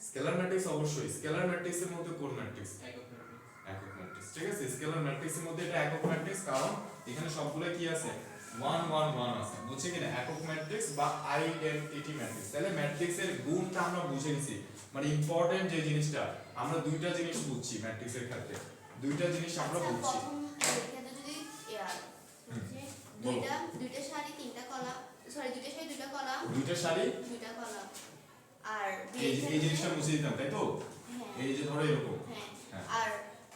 স্কেলার ম্যাট্রিক্স, অবশ্যই স্কেলার ম্যাট্রিক্সের মধ্যে কোন ম্যাট্রিক্স, একক ম্যাট্রিক্স, ঠিক আছে। স্কেলার ম্যাট্রিক্সের মধ্যে এটা একক ম্যাট্রিক্স, কারণ এখানে সবগুলো কি আছে 1 1 1 আছে, বুঝছে কিনা, একক ম্যাট্রিক্স বা আইডেন্টিটি ম্যাট্রিক্স। তাহলে ম্যাট্রিক্সের গুণটা আমরা বুঝে গেছি, মানে ইম্পর্টেন্ট যে জিনিসটা আমরা দুইটা জিনিস বুঝছি ম্যাট্রিক্সের ক্ষেত্রে, দুইটা জিনিস আমরা বুঝছি। দুইটা সারি তিনটা কলাম, সরি দুইটা সারি দুইটা কলাম, দুইটা সারি দুইটা কলাম, আর এই জিনিসটা মুছে দিতাম তাই তো, এই যে ধরো এরকম, হ্যাঁ, আর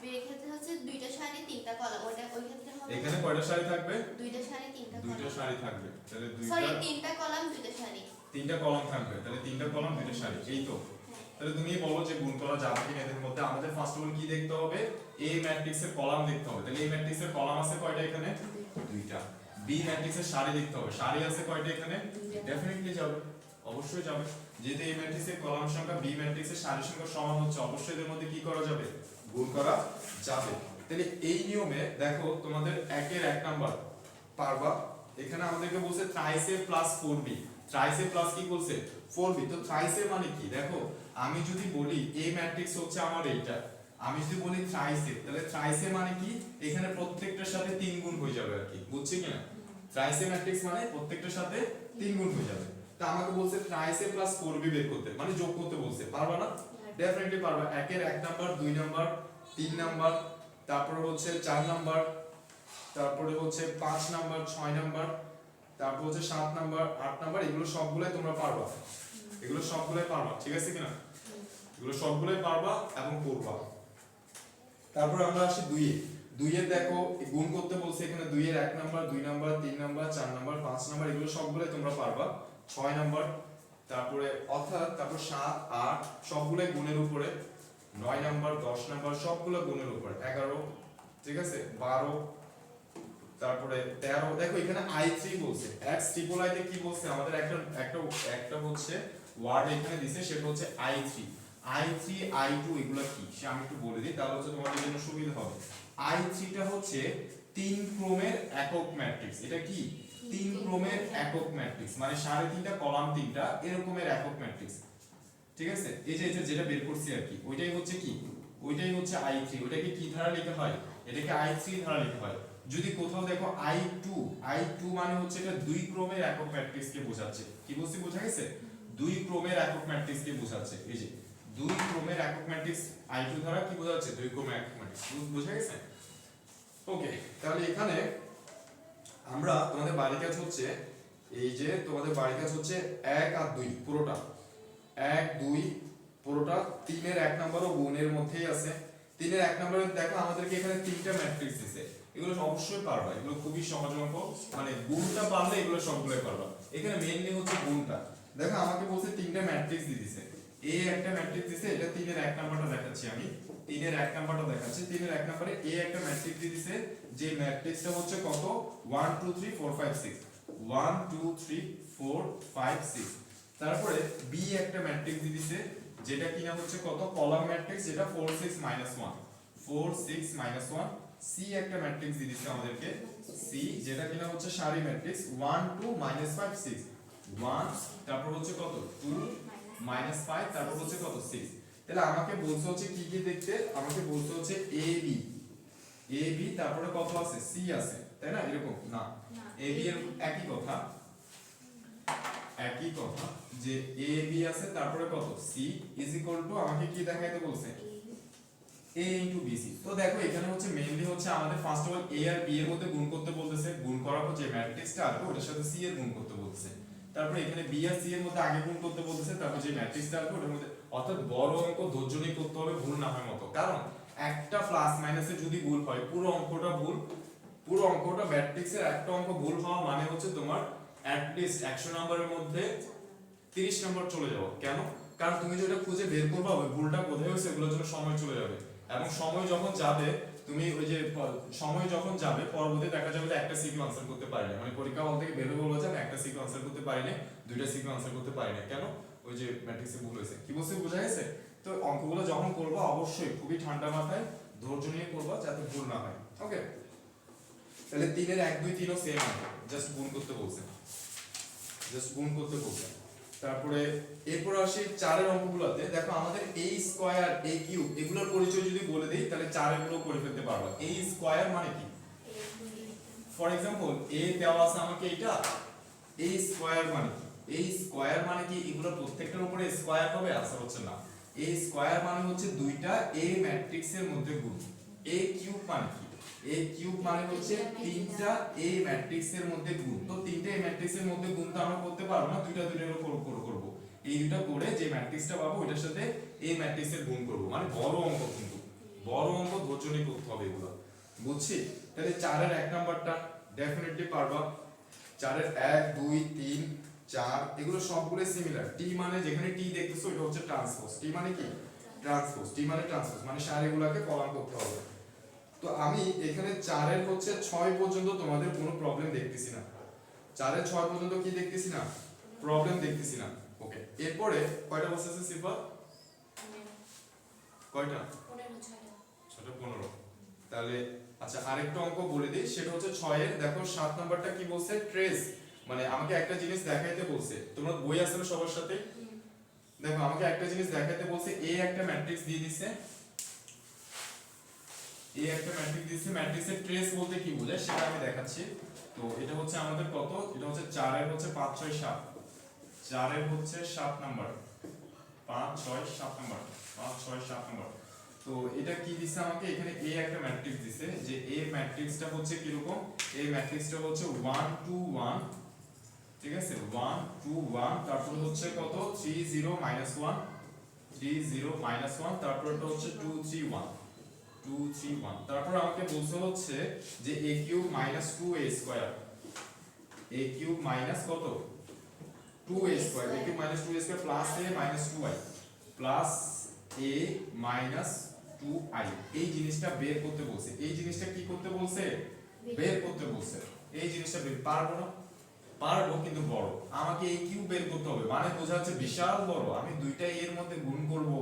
বের ক্ষেত্রে হচ্ছে দুইটা সারি তিনটা কলাম, ওই ক্ষেত্রে হবে এখানে কয়টা সারি থাকবে, দুইটা সারি তিনটা কলাম, দুইটা সারি থাকবে, তাহলে সরি দুইটা তিনটা কলাম দুইটা সারি, তিনটা কলাম থাকবে, তাহলে তিনটা কলাম দুইটা সারি, এই তো। তাহলে তুমি বলো যে গুণ করা যাবে কিনা এদের মধ্যে। আমাদের ফার্স্ট অফ অল কি দেখতে হবে, এ ম্যাট্রিক্সের কলাম দেখতে হবে, তাহলে এই ম্যাট্রিক্সের কলাম আছে কয়টা এখানে, দুইটা। বি ম্যাট্রিক্সের সারি দেখতে হবে, সারি আছে কয়টা এখানে, ডেফিনেটলি যাবে, অবশ্যই যাবে, যেহেতু এই ম্যাট্রিক্সের কলাম সংখ্যা বি ম্যাট্রিক্সের সারির সংখ্যা সমান হচ্ছে, অবশ্যই এদের মধ্যে কি করা যাবে, গুণ করা যাবে। তাহলে এই নিয়মে দেখো তোমাদের একের 1 নাম্বার পারবা, এখানে আমাদেরকে বলছে থ্রাইস এ প্লাস 4b, থ্রাইস এ প্লাস কি বলছে 4b, তো থ্রাইস এ মানে কি, দেখো আমি যদি বলি এ ম্যাট্রিক্স হচ্ছে আমার এইটা, আমি যদি বলি থ্রাইস এ, তাহলে থ্রাইস এ মানে কি, এখানে প্রত্যেকটার সাথে 3 গুণ হয়ে যাবে আর কি, বুঝছি কিনা, থ্রাইস এ ম্যাট্রিক্স মানে প্রত্যেকটার সাথে 3 গুণ হয়ে যাবে। তা আমাকে বলছে থ্রাইস এ প্লাস 4b বের করতে, মানে যোগ করতে বলছে, পারবা না, ডেফিনেটলি পারবা। একের 1 নাম্বার 2 নাম্বার 3 নাম্বার, তারপরে হচ্ছে 4 নাম্বার, তারপরে হচ্ছে 5 নাম্বার 6 নাম্বার, তারপর হচ্ছে 7 নাম্বার 8 নাম্বার, এগুলো সবগুলাই তোমরা পারবা, এগুলো সবগুলাই পারবা, ঠিক আছে কিনা, এগুলো সবগুলাই পারবা এবং করবা। তারপর আমরা আসি 2 এ, 2 এর দেখো গুণ করতে বলছে, এখানে 2 এর 1 number 2 number 3 number 4 number 5 number, এগুলো সবগুলাই তোমরা পারবা। 6 নাম্বার, তারপরে অর্থাৎ তারপর 7 8 সবগুলাই গুণের উপরে, 9 নাম্বার 10 নাম্বার সবগুলো গুণের উপরে, 11, ঠিক আছে 12, তারপরে 13, দেখো এখানে i3 বলছে, x ট্রিপল আই তে কি বলছে আমাদের, একটা হচ্ছে ওয়ার্ড এখানে দিছে, সেটা হচ্ছে i3 i2 এগুলা কি সে আমি একটু বলে দিই, তাহলে হচ্ছে তোমাদের জন্য সুবিধা হবে। i3 টা হচ্ছে 3 ক্রমের একক ম্যাট্রিক্স, এটা কি 3 ক্রমের একক ম্যাট্রিক্স, মানে 3.5টা কলাম 3টা এরকমের একক ম্যাট্রিক্স, ঠিক আছে। এই যে যেটা বের করছি আর কি, ওইটাই হচ্ছে কি, ওইটাই হচ্ছে i3, ওইটাকে কি ধারা লেখা হয়, এটাকে i3 ধারা লেখা হয়। যদি কোথাও দেখো i2 মানে হচ্ছে এটা 2 ক্রমের একক ম্যাট্রিক্সকে বোঝাচ্ছে, কি বলছি বোঝা গেছে, 2 ক্রমের একক ম্যাট্রিক্সকে বোঝাচ্ছে, এই যে 2 ক্রমের একক ম্যাট্রিক্স i2 দ্বারা কি বোঝাচ্ছে, 2 ক্রমের একক ম্যাট্রিক্স, বোঝা গেছে। ওকে, তাহলে এখানে আমরা তোমাদের বাড়ি কাজ হচ্ছে, এই যে তোমাদের বাড়ি কাজ হচ্ছে 1 আর 2 পুরোটা, 1 2 পুরোটা, 3 এর 1 নাম্বারও গুণের মধ্যেই আছে, 3 এর 1 নাম্বারে দেখো আমাদেরকে এখানে 3টা ম্যাট্রিক্স দিয়েছে, এগুলো অবশ্যই পারবা, এগুলো খুবই সহজ অঙ্ক, মানে গুণটা পারলে এগুলো সবগুলোই পারবা। এখানে মেইনলি হচ্ছে গুণটা, দেখো আমাকে বলছে 3টা ম্যাট্রিক্স দিয়ে দিয়েছে, এ একটা ম্যাট্রিক্স দিয়েছে, এটা 3 এর 1 নাম্বারটা দেখাচ্ছি আমি, 3 এর 1 নাম্বারটা দেখাচ্ছি, 3 এর 1 নাম্বারে এ একটা ম্যাট্রিক্স দিয়ে দিয়েছে, যে ম্যাট্রিক্সটা হচ্ছে কত 1 2 3 4 5 6, 1 2 3 4 5 6, তারপরে বি একটা ম্যাট্রিক্স দিয়ে দিয়েছে, যেটা কিনা হচ্ছে কত কলাম ম্যাট্রিক্স, যেটা 4 6 1, 4 6 1, সি একটা ম্যাট্রিক্স দিয়ে দিচ্ছে আমাদেরকে, সি যেটা কিনা হচ্ছে সারি ম্যাট্রিক্স 1 2 -5 6, 1 তারপর হচ্ছে কত 2 -5 তারপর হচ্ছে কত 6। তাহলে আমাকে বলছে হচ্ছে কি কি দেখতে, আমাকে বলছে হচ্ছে এ বি, এ বি তারপরে কত আছে সি আছে, তাই না? এরকম না, এ বি এর একই কথা, একই কথা যে এ বি আছে তারপরে কত সি ইজ ইকুয়াল টু আমাকে কি দেখাইতে বলছে a ইনটু বিসি। তো দেখো এখানে হচ্ছে মেইনলি হচ্ছে আমাদের ফার্স্ট অফ অল a আর b এর মধ্যে গুণ করতে বলতেছে, গুণ করার পর যে ম্যাট্রিক্সটা আসবে ওটার সাথে c এর গুণ করতে বলতেছে, তারপর এখানে b আর c এর মধ্যে আগে গুণ করতে বলতেছে, তারপর যে ম্যাট্রিক্সটা আসবে ওটার মধ্যে, অর্থাৎ বড় অঙ্ক ধৈর্য নিয়ে করতে হবে ভুল না হয় মতো, কারণ একটা প্লাস মাইনাসে যদি ভুল হয় পুরো অঙ্কটা ভুল, পুরো অঙ্কটা ম্যাট্রিক্সের একটা অঙ্ক ভুল হওয়া মানে হচ্ছে তোমার অ্যাট লিস্ট 100 নম্বরের মধ্যে 30 নম্বর চলে যাওয়া। কেন? কারণ তুমি যেটা খুঁজে বের করবে ওই ভুলটা কোথায় হয়েছে এগুলোর জন্য সময় চলে যাবে, এবং সময় যখন যাবে তুমি ওই যে সময় যখন যাবে পরবর্তী দেখা যাবে যে একটা সিকিউ আনসার করতে পারিনি, মানে পরীক্ষা হল থেকে বের হয়ে বলবো যে আমি একটা সিকিউ আনসার করতে পারিনি, দুইটা সিকিউ আনসার করতে পারিনি, কেন? ওই যে ম্যাট্রিক্সে ভুল হয়েছে। কি বলছে বোঝা গেছে? তো অঙ্কগুলো যখন করবা অবশ্যই খুবই ঠান্ডা মাথায় ধৈর্য নিয়ে করবা যাতে ভুল না হয়। ওকে, তাহলে 3 এর 1 2 3 ও সেম হবে, জাস্ট গুণ করতে বলছে, জাস্ট গুণ করতে বলছে। তারপরে এরপর আসি 4 এর অঙ্কগুলোতে, দেখো আমাদের a স্কয়ার a কিউব এগুলোর পরিচয় যদি বলে দেই তাহলে 4 এগুলো করে ফেলতে পারবা। a স্কয়ার মানে কি? ফর एग्जांपल a দেওয়া আছে আমাকে এটা, a স্কয়ার মানে কি? a স্কয়ার মানে কি এগুলো প্রত্যেকটার উপরে স্কয়ার হবে? আনসার হচ্ছে না। a স্কয়ার মানে হচ্ছে দুইটা a ম্যাট্রিক্সের মধ্যে গুণ। a কিউব মানে কি? a কিউব মানে হচ্ছে তিনটা a ম্যাট্রিক্সের মধ্যে গুণ। তো তিনটা a ম্যাট্রিক্সের মধ্যে গুণ তো আমরা করতে পারবো না, দুইটা দুইটার উপর করব। এই দুটো করে যে ম্যাট্রিক্সটা পাবো ওটার সাথে a ম্যাট্রিক্সের গুণ করব, মানে বড় অঙ্ক, কিন্তু বড় অঙ্ক ধৈর্য নিয়ে করতে হবে এগুলো, বুঝছি? তাহলে 4 এর 1 নাম্বারটা ডেফিনেটলি পারবা। 4 এর 1 2 3 4 এগুলো সবগুলো সিমিলার। টি মানে যেখানে টি দেখতেছো এটা হচ্ছে ট্রান্সপোজ। টি মানে কি? ট্রান্সপোজ। টি মানে ট্রান্সপোজ, মানে সারিগুলোকে কলাম করতে হবে। তো আমি এখানে 4 এর হচ্ছে 6 পর্যন্ত তোমাদের কোনো প্রবলেম দেখতেছি না। 4 এর 6 পর্যন্ত কি দেখতেছি না? প্রবলেম দেখতেছি না। ওকে, এরপরে কয়টা বসেছে সিফা? কয়টা? 6টা 15। তাহলে আচ্ছা আরেকটা অঙ্ক বলে দিই, সেটা হচ্ছে 6 এর দেখো 7 নাম্বারটা কি বলছে? ট্রেস, মানে আমাকে একটা জিনিস দেখাইতে বলছে। তোমরা বই আছে না সবার সাথে? দেখো আমাকে একটা জিনিস দেখাইতে বলছে, a একটা ম্যাট্রিক্স দিয়ে দিছে, এই একটা ম্যাট্রিক্স দিয়েছে, ম্যাট্রিক্সের ট্রেস বলতে কি বোঝায় সেটা আমি দেখাচ্ছি। তো এটা হচ্ছে আমাদের কত? এটা হচ্ছে 4 এর হচ্ছে 5 6 7, 4 এর হচ্ছে 7 নাম্বার, 5 6 7 নাম্বার, 5 6 7 নাম্বার। তো এটা কি দিছে আমাকে? এখানে a একটা ম্যাট্রিক্স দিছে, যে a ম্যাট্রিক্সটা হচ্ছে কি রকম? a ম্যাট্রিক্সটা হচ্ছে 1 2 1, ঠিক আছে? 1 2 1, তারপর হচ্ছে কত? 3 0 -1, 3 0 -1, তারপরটা হচ্ছে 2 3 1, 2 3 1। তারপর আমাকে বলছে হচ্ছে যে a cube minus 2a square, a cube minus কত? 2a square, a cube minus 2a square plus a minus 2i plus a minus 2i, এই জিনিসটা বের করতে বলছে। এই জিনিসটা কি করতে বলছে? বের করতে বলছে। এই জিনিসটা বের পারবো না? পারবো, কিন্তু বড়। আমাকে a কিউব বের করতে হবে, মানে বোঝা যাচ্ছে বিশাল বড়। আমি দুইটা a এর মধ্যে গুণ করব,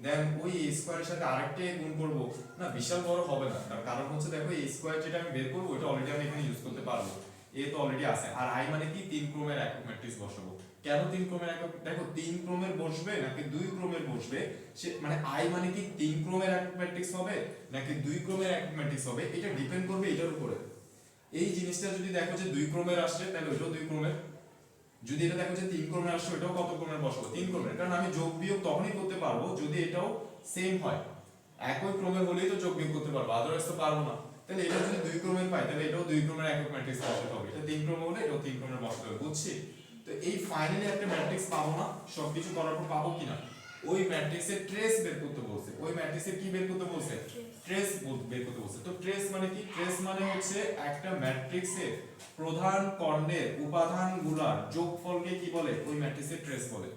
দেন ওই a স্কয়ারের সাথে আরেকটা a গুণ করব, না বিশাল বড় হবে না। তার কারণ হচ্ছে দেখো a স্কয়ার যেটা আমি বের করব ওটা অলরেডি আমি এখানে ইউজ করতে পারবো, a তো অলরেডি আছে। আর i মানে কি? 3 ক্রমের একক ম্যাট্রিক্স বসাবো। কেন 3 ক্রমের একক? দেখো 3 ক্রমের বসবে নাকি 2 ক্রমের বসবে, সে মানে i মানে কি 3 ক্রমের একক ম্যাট্রিক্স হবে নাকি 2 ক্রমের একক ম্যাট্রিক্স হবে, এটা ডিপেন্ড করবে এটার উপরে। এই জিনিসটা যদি দেখো যে 2 ক্রমের আসছে তাহলে ওইটাও 2 ক্রমের, যদি এটা দেখো যে 3 ক্রমের আসছে এটাও কত ক্রমের বসাবো? 3 ক্রমের। কারণ আমি যোগ বিয়োগ তখনই করতে পারবো যদি এটাও সেম হয়, একই ক্রমের হলেই তো যোগ বিয়োগ করতে পারবো, আদারওয়াইজ তো পারবো না। তাহলে এটা যদি 2 ক্রমের পাই তাহলে এটাও 2 ক্রমের একক ম্যাট্রিক্স বসাতে হবে, এটা 3 ক্রম হলে এটাও 3 ক্রমের বসাতে হবে, বুঝছি? তো এই ফাইনালি একটা ম্যাট্রিক্স পাবো না, সবকিছু করার পর পাবো কিনা? ওই ম্যাট্রিক্সের ট্রেস বের করতে বলছে। ওই ম্যাট্রিক্সের কি বের করতে বলছে? ট্রেস বের করতে বলছে। তো ট্রেস মানে কি? ট্রেস মানে হচ্ছে একটা ম্যাট্রিক্সের প্রধান কর্ণের উপাদানগুলোর যোগফলকে কি বলে? ওই ম্যাট্রিক্সের ট্রেস বলে।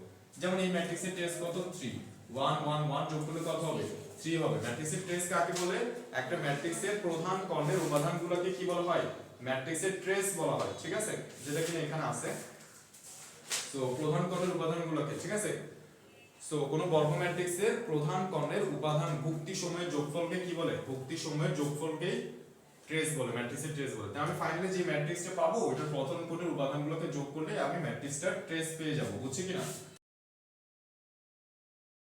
যেমন এই ম্যাট্রিক্সের ট্রেস কত? 3, 1 1 1 যোগ করলে কত হবে? 3 হবে। ম্যাট্রিক্সের ট্রেস কাকে বলে? একটা ম্যাট্রিক্সের প্রধান কর্ণের উপাদানগুলোকে কি বলা হয়? ম্যাট্রিক্সের ট্রেস বলা হয়, ঠিক আছে? যেটা কিনা এখানে আছে। সো প্রধান কর্ণের উপাদানগুলোকে, ঠিক আছে? সো কোন বর্গ ম্যাট্রিক্সের প্রধান কর্ণের উপাদান ভুক্তি সময়ের যোগফলকে কি বলে? ভুক্তি সময়ের যোগফলকেই ট্রেস বলে, ম্যাট্রিক্সের ট্রেস বলে। তাই আমি ফাইনালি যে ম্যাট্রিক্সটা পাবো ওইটার প্রথম কোণের উপাদানগুলোকে যোগ করলে আমি ম্যাট্রিক্সটার ট্রেস পেয়ে যাবো, বুঝছি কিনা?